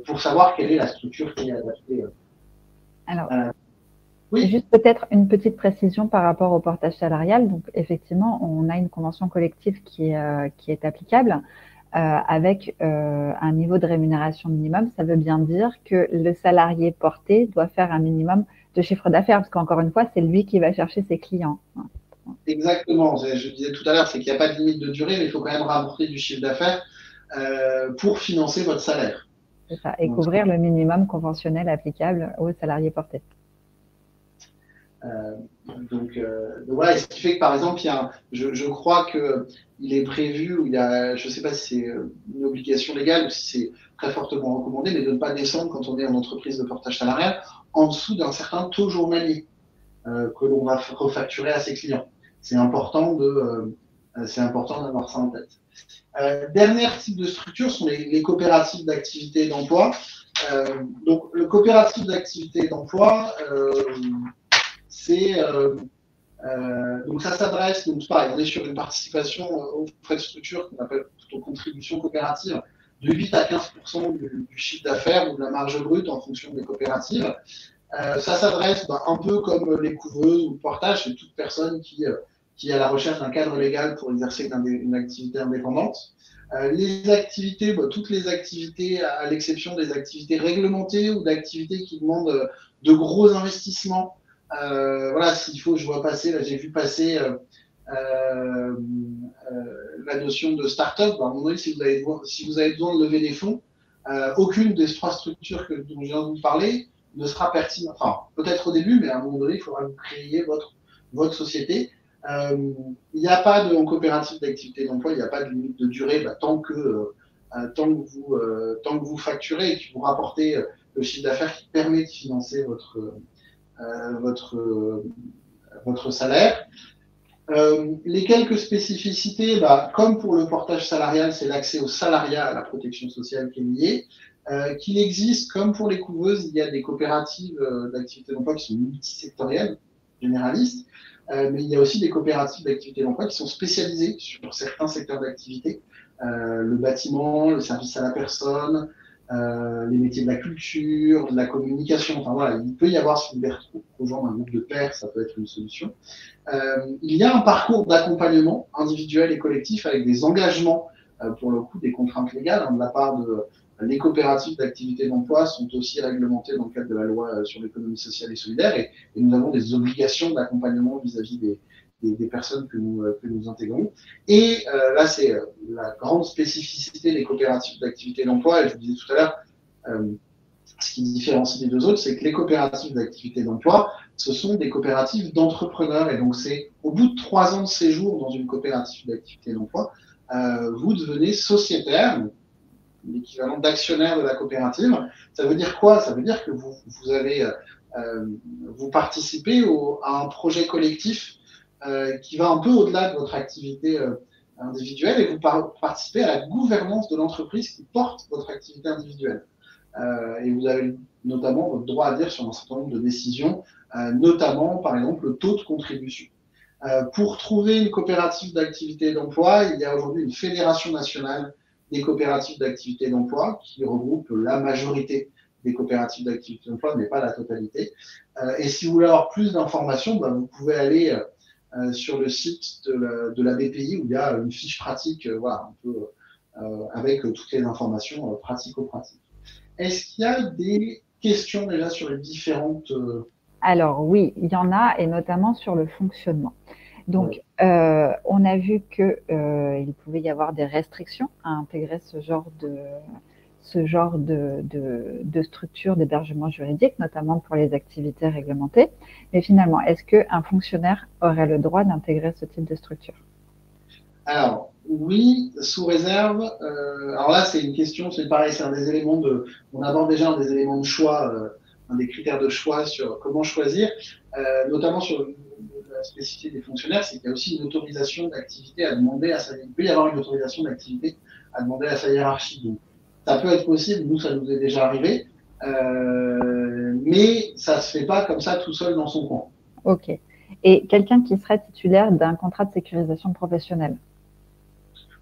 Speaker 2: pour savoir quelle est la structure qui est adaptée.
Speaker 1: Alors, oui. Juste peut-être une petite précision par rapport au portage salarial. Donc effectivement, on a une convention collective qui est applicable avec un niveau de rémunération minimum. Ça veut bien dire que le salarié porté doit faire un minimum de chiffre d'affaires, parce qu'encore une fois, c'est lui qui va chercher ses clients.
Speaker 2: Exactement. Je disais tout à l'heure, c'est qu'il n'y a pas de limite de durée, mais il faut quand même rapporter du chiffre d'affaires pour financer votre salaire.
Speaker 1: C'est ça, et couvrir le minimum conventionnel applicable aux salariés portés.
Speaker 2: Voilà, et ce qui fait que par exemple, je crois qu'il est prévu, ou il y a, je ne sais pas si c'est une obligation légale ou si c'est très fortement recommandé, mais de ne pas descendre quand on est en entreprise de portage salarial en dessous d'un certain taux journalier que l'on va refacturer à ses clients. C'est important d'avoir ça en tête. Dernier type de structure sont les coopératives d'activité et d'emploi. Donc, le coopératif d'activité et d'emploi, donc ça s'adresse, donc pareil, on est sur une participation aux frais de structure qu'on appelle plutôt contribution coopérative de 8 à 15% du chiffre d'affaires ou de la marge brute en fonction des coopératives. Ça s'adresse un peu comme les couveuses ou le portage, c'est toute personne qui est à la recherche d'un cadre légal pour exercer une activité indépendante. Les activités, toutes les activités, à l'exception des activités réglementées ou d'activités qui demandent de gros investissements. Voilà, s'il faut, je vois passer, là j'ai vu passer la notion de start-up. À un moment donné, si vous avez besoin de lever des fonds, aucune des trois structures dont je viens de vous parler ne sera pertinente. Enfin, peut-être au début, mais à un moment donné, il faudra que vous créiez votre société. Il n'y a pas en coopérative d'activité d'emploi, il n'y a pas de limite de durée tant que vous facturez et que vous rapportez le chiffre d'affaires qui permet de financer votre salaire. Les quelques spécificités, comme pour le portage salarial, c'est l'accès au salariat, à la protection sociale qui est liée. Qu'il existe, comme pour les couveuses, il y a des coopératives d'activité d'emploi qui sont multisectorielles, généralistes, mais il y a aussi des coopératives d'activité d'emploi qui sont spécialisées sur certains secteurs d'activité, le bâtiment, le service à la personne, les métiers de la culture, de la communication. Enfin voilà, il peut y avoir, si vous rejoindre un groupe de pairs, ça peut être une solution. Il y a un parcours d'accompagnement individuel et collectif avec des engagements, pour le coup, des contraintes légales de la part de les coopératives d'activité d'emploi sont aussi réglementées dans le cadre de la loi sur l'économie sociale et solidaire et nous avons des obligations d'accompagnement vis-à-vis des personnes que nous intégrons. Et là, c'est la grande spécificité des coopératives d'activité d'emploi. Et je vous disais tout à l'heure, ce qui différencie les deux autres, c'est que les coopératives d'activité d'emploi, ce sont des coopératives d'entrepreneurs. Et donc, c'est au bout de 3 ans de séjour dans une coopérative d'activité d'emploi, vous devenez sociétaire, l'équivalent d'actionnaire de la coopérative. Ça veut dire quoi? Ça veut dire que vous participez à un projet collectif qui va un peu au-delà de votre activité individuelle et vous participez à la gouvernance de l'entreprise qui porte votre activité individuelle. Et vous avez notamment votre droit à dire sur un certain nombre de décisions, notamment par exemple le taux de contribution. Pour trouver une coopérative d'activité d'emploi, il y a aujourd'hui une fédération nationale des coopératives d'activité d'emploi qui regroupe la majorité des coopératives d'activité d'emploi, mais pas la totalité. Et si vous voulez avoir plus d'informations, vous pouvez aller sur le site de la BPI où il y a une fiche pratique, voilà, un peu avec toutes les informations pratico-pratiques. Est-ce qu'il y a des questions déjà sur les différentes...
Speaker 1: Alors oui, il y en a, et notamment sur le fonctionnement. Donc, on a vu qu'il pouvait y avoir des restrictions à intégrer ce genre de structure d'hébergement juridique, notamment pour les activités réglementées. Mais finalement, est-ce qu'un fonctionnaire aurait le droit d'intégrer ce type de structure?
Speaker 2: Alors, oui, sous réserve. Alors là, c'est une question, c'est pareil, c'est un des éléments on aborde déjà un des éléments de choix, un des critères de choix sur comment choisir, notamment sur la spécificité des fonctionnaires, c'est qu'il y a aussi une autorisation d'activité à demander à il peut y avoir une autorisation d'activité à demander à sa hiérarchie. Donc, ça peut être possible, nous, ça nous est déjà arrivé, mais ça se fait pas comme ça tout seul dans son coin.
Speaker 1: Ok. Et quelqu'un qui serait titulaire d'un contrat de sécurisation professionnelle?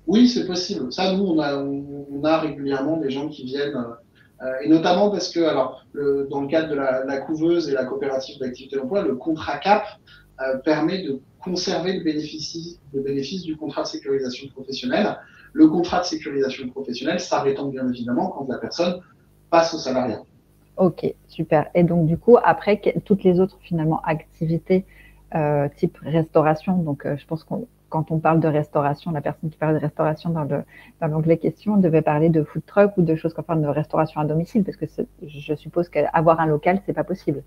Speaker 2: Oui, c'est possible. Ça, nous, on a régulièrement des gens qui viennent, et notamment parce que, alors, dans le cadre de la couveuse et la coopérative d'activité d'emploi, le contrat CAP permet de conserver le bénéfice du contrat de sécurisation professionnelle. Le contrat de sécurisation professionnelle s'arrêtant bien évidemment quand la personne passe au salariat.
Speaker 1: Ok, super. Et donc, du coup, après, toutes les autres, finalement, activités type restauration, donc je pense qu'on quand on parle de restauration, la personne qui parle de restauration dans l'onglet question devait parler de food truck ou de choses comme ça, de restauration à domicile, parce que je suppose qu'avoir un local, c'est pas possible.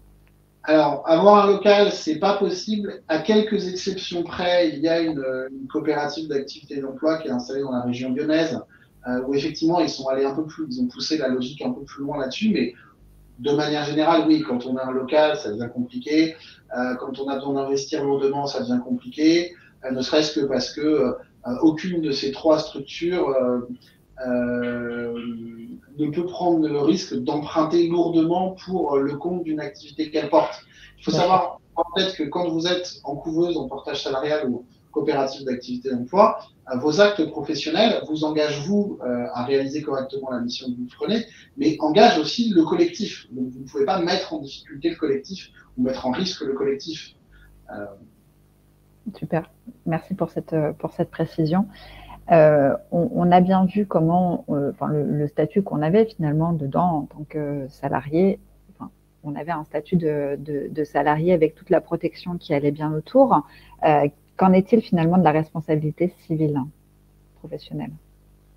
Speaker 2: Alors, avoir un local, c'est pas possible. À quelques exceptions près, il y a une coopérative d'activité d'emploi qui est installée dans la région lyonnaise, où effectivement, ils sont allés un peu plus, ils ont poussé la logique un peu plus loin là-dessus, mais de manière générale, oui, quand on a un local, ça devient compliqué. Quand on a besoin d'investir lourdement, ça devient compliqué, ne serait-ce que parce que aucune de ces trois structures ne peut prendre le risque d'emprunter lourdement pour le compte d'une activité qu'elle porte. Il faut savoir en fait que quand vous êtes en couveuse, en portage salarial ou coopérative d'activité d'emploi, vos actes professionnels vous engagent, vous, à réaliser correctement la mission que vous prenez, mais engagent aussi le collectif. Donc, vous ne pouvez pas mettre en difficulté le collectif ou mettre en risque le collectif.
Speaker 1: Super, merci pour cette précision. On a bien vu comment, le statut qu'on avait finalement dedans en tant que salarié. Enfin, on avait un statut de salarié avec toute la protection qui allait bien autour. Qu'en est-il finalement de la responsabilité civile professionnelle?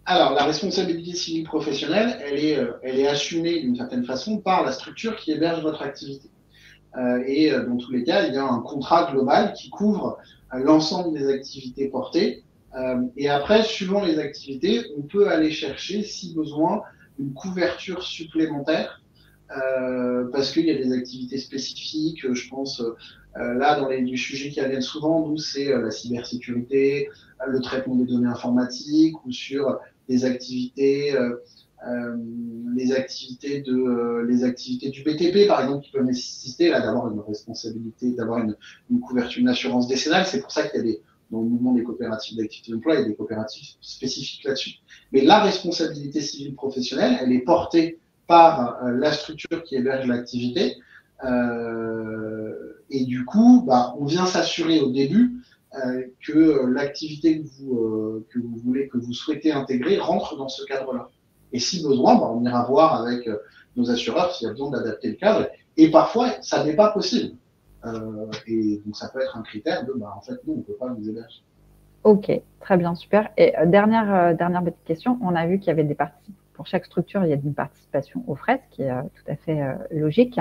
Speaker 2: Alors, la responsabilité civile professionnelle, elle est assumée d'une certaine façon par la structure qui héberge votre activité. Et dans tous les cas, il y a un contrat global qui couvre l'ensemble des activités portées. Et après, suivant les activités, on peut aller chercher, si besoin, une couverture supplémentaire parce qu'il y a des activités spécifiques. Je pense là, dans les sujets qui reviennent souvent, nous, c'est la cybersécurité, le traitement des données informatiques ou sur des activités les activités du BTP, par exemple, qui peuvent nécessiter d'avoir une responsabilité, d'avoir une couverture, une assurance décennale. C'est pour ça qu'il y a dans le mouvement des coopératives d'activité d'emploi, il y a des coopératives spécifiques là-dessus. Mais la responsabilité civile professionnelle, elle est portée par la structure qui héberge l'activité. Et du coup, on vient s'assurer au début que l'activité que vous voulez, que vous souhaitez intégrer rentre dans ce cadre-là. Et si besoin, on ira voir avec nos assureurs s'il y a besoin d'adapter le cadre. Et parfois, ça n'est pas possible. Et donc, ça peut être un critère de, en fait, nous, on ne peut pas nous héberger.
Speaker 1: Ok, très bien, super. Et dernière petite question, on a vu qu'il y avait des parties, pour chaque structure, il y a une participation aux frais, ce qui est tout à fait logique.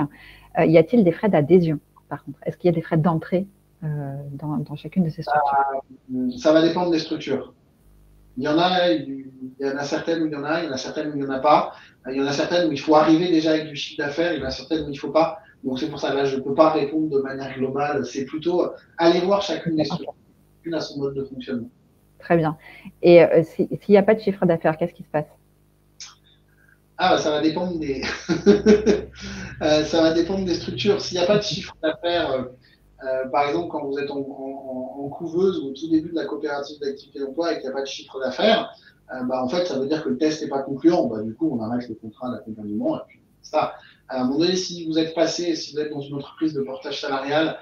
Speaker 1: Y a-t-il des frais d'adhésion, par contre? Est-ce qu'il y a des frais d'entrée dans chacune de ces structures?
Speaker 2: Ça va dépendre des structures. Il y en a certaines où il y en a, il y en a certaines où il n'y en a pas. Il y en a certaines où il faut arriver déjà avec du chiffre d'affaires, il y en a certaines où il ne faut pas. Donc c'est pour ça que là, je ne peux pas répondre de manière globale. C'est plutôt aller voir chacune des structures, chacune a son mode de fonctionnement.
Speaker 1: Très bien. Et s'il n'y a pas de chiffre d'affaires, qu'est-ce qui se passe?
Speaker 2: Ça va dépendre des ça va dépendre des structures. S'il n'y a pas de chiffre d'affaires, par exemple, quand vous êtes en couveuse ou au tout début de la coopérative d'activité d'emploi et qu'il n'y a pas de chiffre d'affaires, en fait, ça veut dire que le test n'est pas concluant. Du coup, on arrête le contrat d'accompagnement. Et puis, ça. À un moment donné, si vous êtes dans une entreprise de portage salarial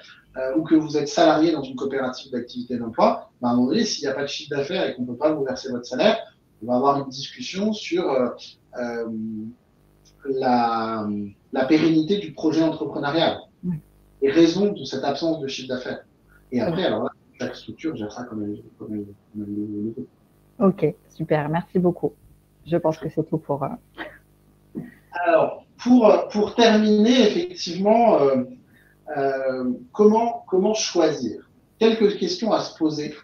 Speaker 2: ou que vous êtes salarié dans une coopérative d'activité d'emploi, à un moment donné, s'il n'y a pas de chiffre d'affaires et qu'on ne peut pas vous verser votre salaire, on va avoir une discussion sur la pérennité du projet entrepreneurial. Les raisons de cette absence de chiffre d'affaires. Et après, alors là, chaque structure gère ça comme elle le veut.
Speaker 1: Ok, super, merci beaucoup. Je pense que c'est tout pour.
Speaker 2: Alors, pour terminer, effectivement, comment choisir? Quelques questions à se poser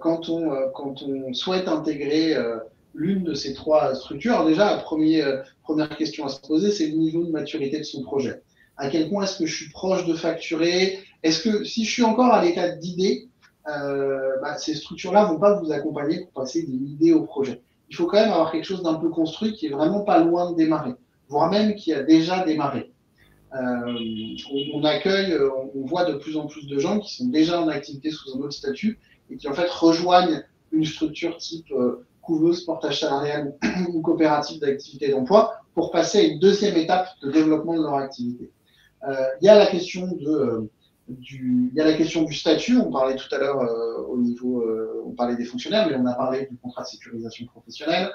Speaker 2: quand on souhaite intégrer l'une de ces trois structures. Alors déjà, la première question à se poser, c'est le niveau de maturité de son projet. À quel point est-ce que je suis proche de facturer? Est-ce que si je suis encore à l'état d'idée, ces structures-là ne vont pas vous accompagner pour passer d'une idée au projet. Il faut quand même avoir quelque chose d'un peu construit qui est vraiment pas loin de démarrer, voire même qui a déjà démarré. On voit de plus en plus de gens qui sont déjà en activité sous un autre statut et qui en fait rejoignent une structure type couveuse, portage salarial ou coopérative d'activité d'emploi pour passer à une deuxième étape de développement de leur activité. Il y a la question du statut. On parlait tout à l'heure on parlait des fonctionnaires, mais on a parlé du contrat de sécurisation professionnelle.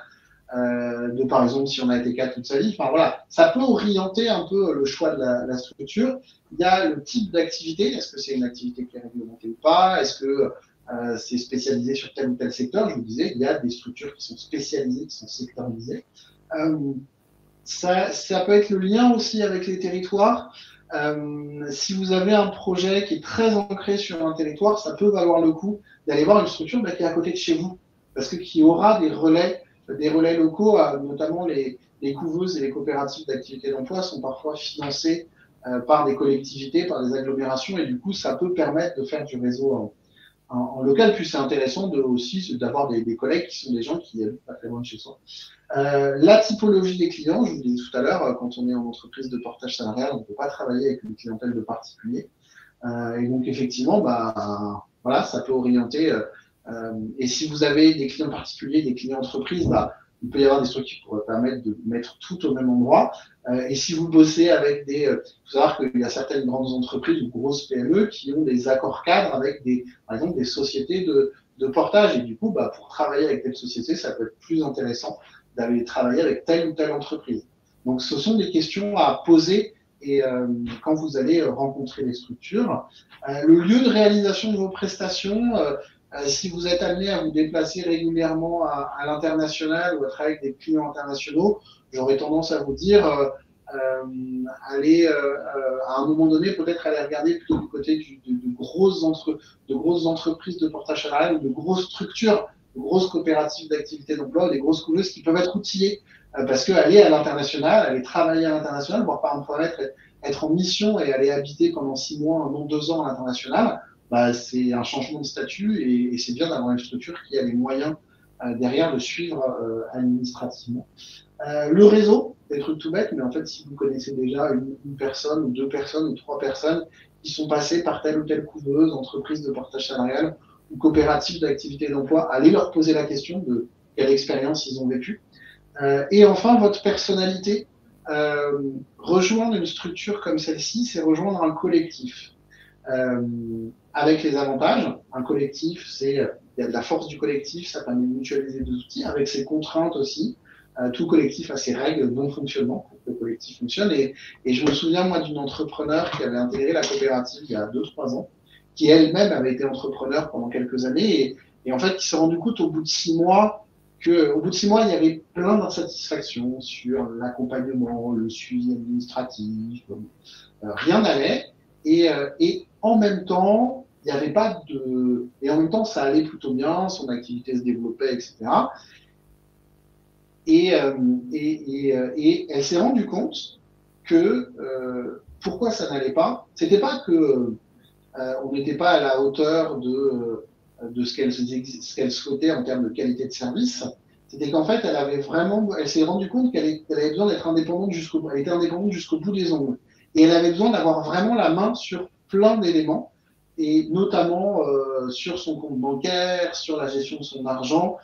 Speaker 2: Par exemple, si on a été cadre toute sa vie. Enfin, voilà, ça peut orienter un peu le choix de la structure. Il y a le type d'activité. Est-ce que c'est une activité qui est réglementée ou pas? Est-ce que c'est spécialisé sur tel ou tel secteur? Je vous disais, il y a des structures qui sont spécialisées, qui sont sectorisées. Ça peut être le lien aussi avec les territoires. Si vous avez un projet qui est très ancré sur un territoire, ça peut valoir le coup d'aller voir une structure qui est à côté de chez vous, parce que qui aura des relais locaux, notamment les couveuses et les coopératives d'activité d'emploi sont parfois financées par des collectivités, par des agglomérations, et du coup, ça peut permettre de faire du réseau en local. Puis c'est intéressant aussi d'avoir des collègues qui sont des gens qui habitent pas très loin de chez soi. La typologie des clients, je vous disais tout à l'heure, quand on est en entreprise de portage salarial, on ne peut pas travailler avec une clientèle de particuliers. Et donc, effectivement, voilà, ça peut orienter. Et si vous avez des clients particuliers, des clients entreprises, il peut y avoir des structures qui pourraient permettre de mettre tout au même endroit. Et si vous bossez avec il faut savoir qu'il y a certaines grandes entreprises ou grosses PME qui ont des accords cadres avec par exemple, des sociétés de portage. Et du coup, pour travailler avec telle société, ça peut être plus intéressant d'aller travailler avec telle ou telle entreprise. Donc, ce sont des questions à poser et quand vous allez rencontrer les structures. Le lieu de réalisation de vos prestations, si vous êtes amené à vous déplacer régulièrement à l'international ou à travailler avec des clients internationaux, j'aurais tendance à vous dire allez à un moment donné peut-être aller regarder plutôt du côté de grosses entreprises de portage salarial ou de grosses structures, de grosses coopératives d'activité d'emploi, des grosses couveuses qui peuvent être outillées parce qu'aller à l'international, aller travailler à l'international, voire par exemple être en mission et aller habiter pendant 6 mois, 1 an, 2 ans à l'international, c'est un changement de statut et c'est bien d'avoir une structure qui a les moyens derrière de suivre administrativement. Le réseau, des trucs tout bêtes, mais en fait, si vous connaissez déjà une personne ou 2 personnes ou 3 personnes qui sont passées par telle ou telle couveuse, entreprise de portage salarial ou coopérative d'activité d'emploi, allez leur poser la question de quelle expérience ils ont vécu. Et enfin, votre personnalité. Rejoindre une structure comme celle-ci, c'est rejoindre un collectif. Avec les avantages, un collectif, il y a de la force du collectif, ça permet de mutualiser des outils, avec ses contraintes aussi. Tout collectif a ses règles de bon fonctionnement pour que le collectif fonctionne. Et je me souviens, moi, d'une entrepreneur qui avait intégré la coopérative il y a 2-3 ans, qui elle-même avait été entrepreneur pendant quelques années, et en fait, qui s'est rendu compte au bout de 6 mois il y avait plein d'insatisfactions sur l'accompagnement, le suivi administratif, rien n'allait, et en même temps, il n'y avait pas de... Et en même temps, ça allait plutôt bien, son activité se développait, etc. Et elle s'est rendue compte que pourquoi ça n'allait pas, c'était pas que on n'était pas à la hauteur de ce qu'elle souhaitait en termes de qualité de service, c'était qu'en fait, elle s'est rendue compte qu'elle avait besoin d'être indépendante elle était indépendante jusqu'au bout des ongles. Et elle avait besoin d'avoir vraiment la main sur plein d'éléments, et notamment sur son compte bancaire, sur la gestion de son argent.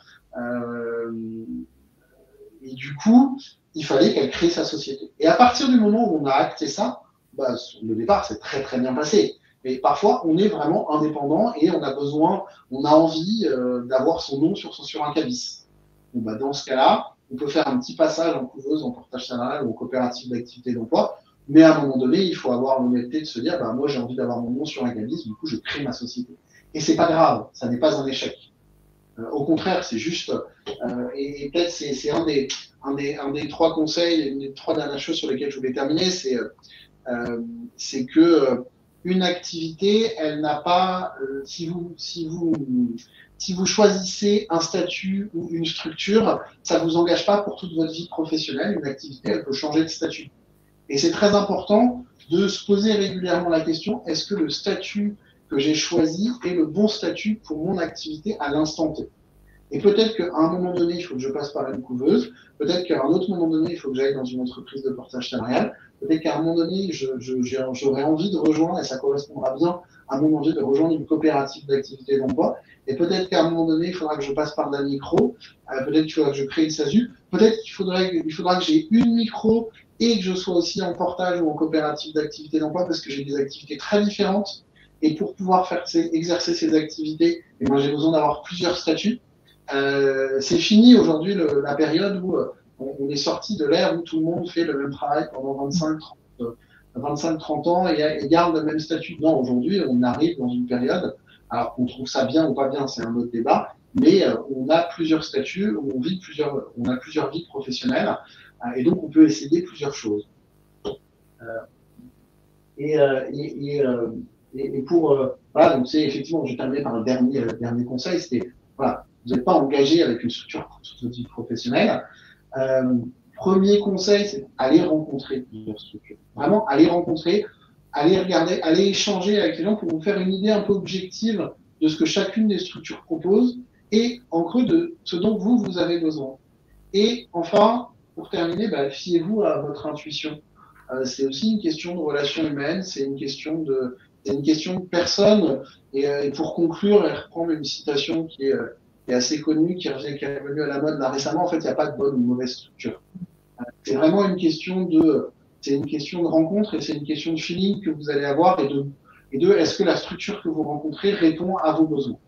Speaker 2: Et du coup, il fallait qu'elle crée sa société. Et à partir du moment où on a acté ça, le départ s'est très très bien passé. Mais parfois, on est vraiment indépendant et on a envie d'avoir son nom sur un cabis. Dans ce cas-là, on peut faire un petit passage en couveuse, en portage salarial ou en coopérative d'activité d'emploi. Mais à un moment donné, il faut avoir l'honnêteté de se dire, moi j'ai envie d'avoir mon nom sur un cabis, du coup je crée ma société. Et c'est pas grave, ça n'est pas un échec. Au contraire, c'est juste, et peut-être c'est un des 3 conseils, une des 3 dernières choses sur lesquelles je voulais terminer, c'est que une activité, elle n'a pas, si vous choisissez un statut ou une structure, ça ne vous engage pas pour toute votre vie professionnelle. Une activité, elle peut changer de statut. Et c'est très important de se poser régulièrement la question, est-ce que le statut que j'ai choisi est le bon statut pour mon activité à l'instant T? Et peut-être qu'à un moment donné, il faut que je passe par une couveuse. Peut-être qu'à un autre moment donné, il faut que j'aille dans une entreprise de portage salarial. Peut-être qu'à un moment donné, j'aurais envie de rejoindre, et ça correspondra bien à mon envie de rejoindre une coopérative d'activité d'emploi. Et peut-être qu'à un moment donné, il faudra que je passe par d'un micro. Peut-être qu'il faudra que je crée une SASU. Peut-être qu'il faudra que j'ai une micro et que je sois aussi en portage ou en coopérative d'activité d'emploi parce que j'ai des activités très différentes. Et pour pouvoir exercer ces activités, j'ai besoin d'avoir plusieurs statuts. C'est fini aujourd'hui la période où on est sorti de l'ère où tout le monde fait le même travail pendant 25-30 ans et garde le même statut. Non, aujourd'hui, on arrive dans une période, alors qu'on trouve ça bien ou pas bien, c'est un autre débat, mais on a plusieurs statuts, on a plusieurs vies professionnelles, et donc on peut essayer plusieurs choses. Et pour voilà, donc c'est effectivement, je terminais par le dernier conseil, c'était voilà, vous n'êtes pas engagé avec une structure professionnelle. Euh, Premier conseil, c'est aller rencontrer plusieurs structures. Vraiment, aller rencontrer, aller regarder, aller échanger avec les gens pour vous faire une idée un peu objective de ce que chacune des structures propose et en creux de ce dont vous avez besoin. Et enfin, pour terminer, bah, fiez-vous à votre intuition. C'est aussi une question de relation humaine, c'est une question de personne. Et pour conclure et reprendre une citation qui est assez connue, qui est revenue à la mode là récemment, en fait, il n'y a pas de bonne ou de mauvaise structure. C'est vraiment c'est une question de rencontre et c'est une question de feeling que vous allez avoir et de est-ce que la structure que vous rencontrez répond à vos besoins.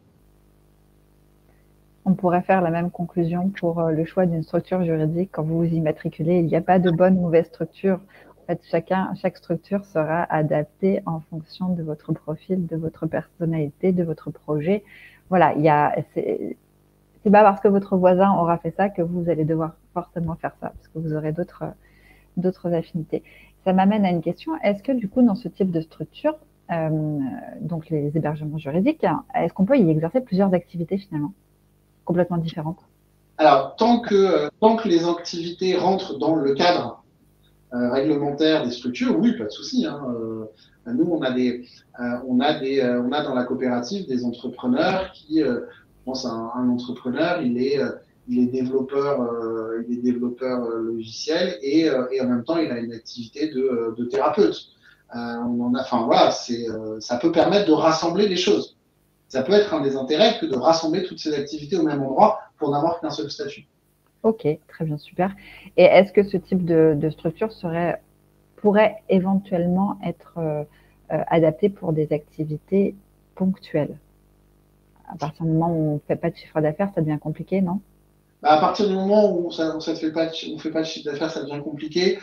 Speaker 1: On pourrait faire la même conclusion pour le choix d'une structure juridique quand vous vous y matriculez. Il n'y a pas de bonne ou mauvaise structure. En fait, chaque structure sera adaptée en fonction de votre profil, de votre personnalité, de votre projet. Voilà, c'est pas parce que votre voisin aura fait ça que vous allez devoir forcément faire ça, parce que vous aurez d'autres affinités. Ça m'amène à une question. Est-ce que du coup, dans ce type de structure, donc les hébergements juridiques, est-ce qu'on peut y exercer plusieurs activités finalement complètement différentes?
Speaker 2: Alors, tant que les activités rentrent dans le cadre réglementaire des structures, oui, pas de souci. Hein. Nous, on a dans la coopérative des entrepreneurs qui, je pense à un entrepreneur, il est développeur logiciel et en même temps, il a une activité de thérapeute. Enfin voilà, ça peut permettre de rassembler les choses. Ça peut être un des intérêts que de rassembler toutes ces activités au même endroit pour n'avoir qu'un seul statut.
Speaker 1: Ok, très bien, super. Et est-ce que ce type de structure pourrait éventuellement être adapté pour des activités ponctuelles? À partir du moment où on ne fait pas de chiffre d'affaires, ça devient compliqué, non?
Speaker 2: À partir du moment où on ne fait pas de chiffre d'affaires, ça devient compliqué.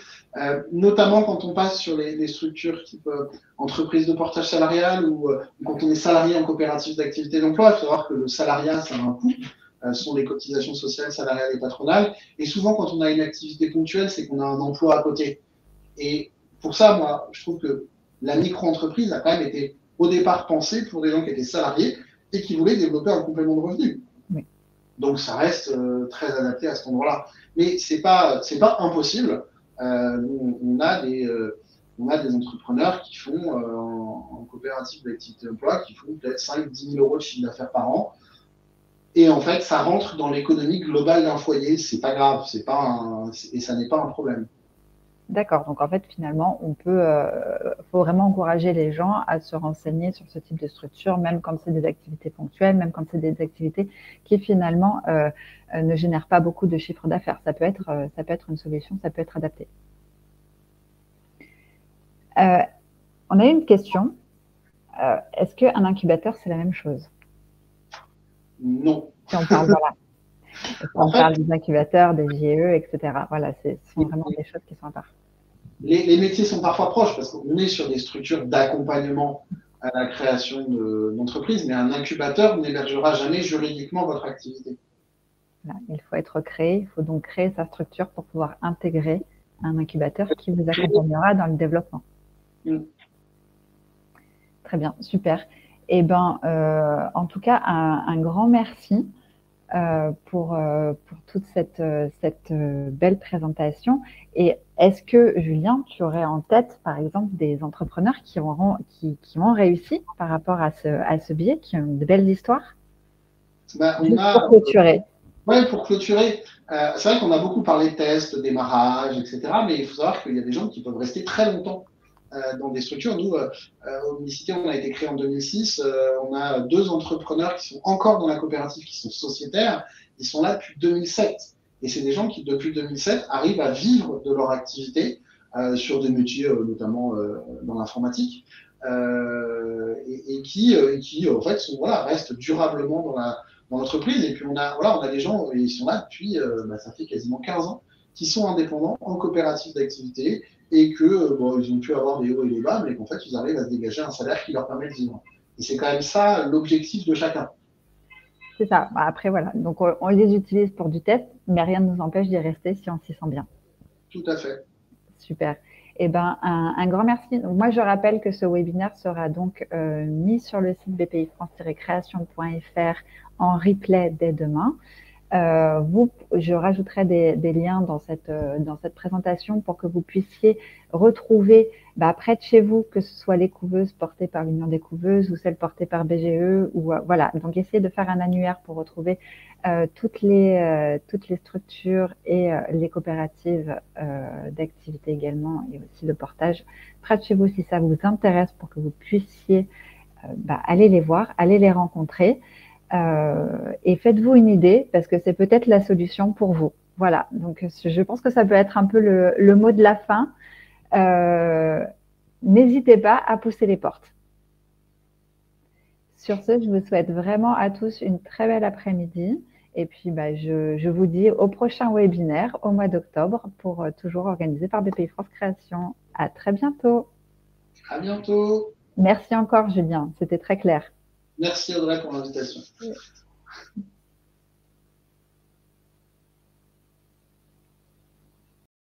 Speaker 2: Notamment quand on passe sur les structures type entreprise de portage salarial ou quand on est salarié en coopérative d'activité d'emploi. Il faut savoir que le salariat, ça a un coût. Ce sont les cotisations sociales, salariales et patronales. Et souvent, quand on a une activité ponctuelle, c'est qu'on a un emploi à côté. Et pour ça, moi, je trouve que la micro-entreprise a quand même été au départ pensée pour des gens qui étaient salariés et qui voulaient développer un complément de revenu.
Speaker 1: Oui.
Speaker 2: Donc ça reste très adapté à cet endroit-là. Mais c'est pas impossible. On a des entrepreneurs qui font en coopérative d'activité d'emploi qui font peut-être 5-10 000 euros de chiffre d'affaires par an. Et en fait, ça rentre dans l'économie globale d'un foyer. C'est pas grave, et ça n'est pas un problème.
Speaker 1: D'accord. Donc en fait, finalement, faut vraiment encourager les gens à se renseigner sur ce type de structure, même quand c'est des activités ponctuelles, même quand c'est des activités qui finalement ne génèrent pas beaucoup de chiffre d'affaires. Ça peut être une solution, ça peut être adapté. On a une question. Est-ce qu'un incubateur, c'est la même chose?
Speaker 2: Non.
Speaker 1: Si on parle, voilà. On parle des incubateurs, des GE, etc. Voilà, ce sont vraiment des choses qui sont à part.
Speaker 2: Les métiers sont parfois proches parce qu'on est sur des structures d'accompagnement à la création d'entreprises, mais un incubateur n'hébergera jamais juridiquement votre activité.
Speaker 1: Voilà, il faut être créé, il faut donc créer sa structure pour pouvoir intégrer un incubateur qui vous accompagnera dans le développement. Très bien, super. Eh ben, en tout cas, un grand merci pour toute cette belle présentation. Et est-ce que, Julien, tu aurais en tête, par exemple, des entrepreneurs qui ont réussi par rapport à ce biais, qui ont de belles histoires? Pour clôturer.
Speaker 2: Pour clôturer, c'est vrai qu'on a beaucoup parlé de tests, démarrage, etc. Mais il faut savoir qu'il y a des gens qui peuvent rester très longtemps dans des structures. Nous, Omnicité, on a été créé en 2006. On a 2 entrepreneurs qui sont encore dans la coopérative, qui sont sociétaires. Ils sont là depuis 2007. Et c'est des gens qui, depuis 2007, arrivent à vivre de leur activité sur des métiers, notamment dans l'informatique, et qui, en fait, restent durablement dans l'entreprise. Et puis, on a des gens, ils sont là depuis, ça fait quasiment 15 ans, qui sont indépendants en coopérative d'activité et que ils ont pu avoir des hauts et des bas, mais qu'en fait, ils arrivent à se dégager un salaire qui leur permet de vivre. Et c'est quand même ça l'objectif de chacun.
Speaker 1: C'est ça. Après, voilà. Donc, on les utilise pour du test, mais rien ne nous empêche d'y rester si on s'y sent bien.
Speaker 2: Tout à fait.
Speaker 1: Super. Eh ben, un grand merci. Donc, moi, je rappelle que ce webinaire sera donc mis sur le site bpifrance-création.fr en replay dès demain. Je rajouterai des liens dans cette présentation pour que vous puissiez retrouver près de chez vous, que ce soit les couveuses portées par l'Union des couveuses ou celles portées par BGE. Voilà. Donc, essayez de faire un annuaire pour retrouver toutes les structures et les coopératives d'activité également, et aussi de portage près de chez vous si ça vous intéresse, pour que vous puissiez aller les voir, aller les rencontrer. Et faites-vous une idée, parce que c'est peut-être la solution pour vous. Voilà, donc je pense que ça peut être un peu le mot de la fin. N'hésitez pas à pousser les portes. Sur ce, je vous souhaite vraiment à tous une très belle après-midi. Et puis, je vous dis au prochain webinaire au mois d'octobre, pour toujours organisé par BPI France Création. À très bientôt.
Speaker 2: À bientôt.
Speaker 1: Merci encore, Julien. C'était très clair.
Speaker 2: Merci Audrey pour l'invitation.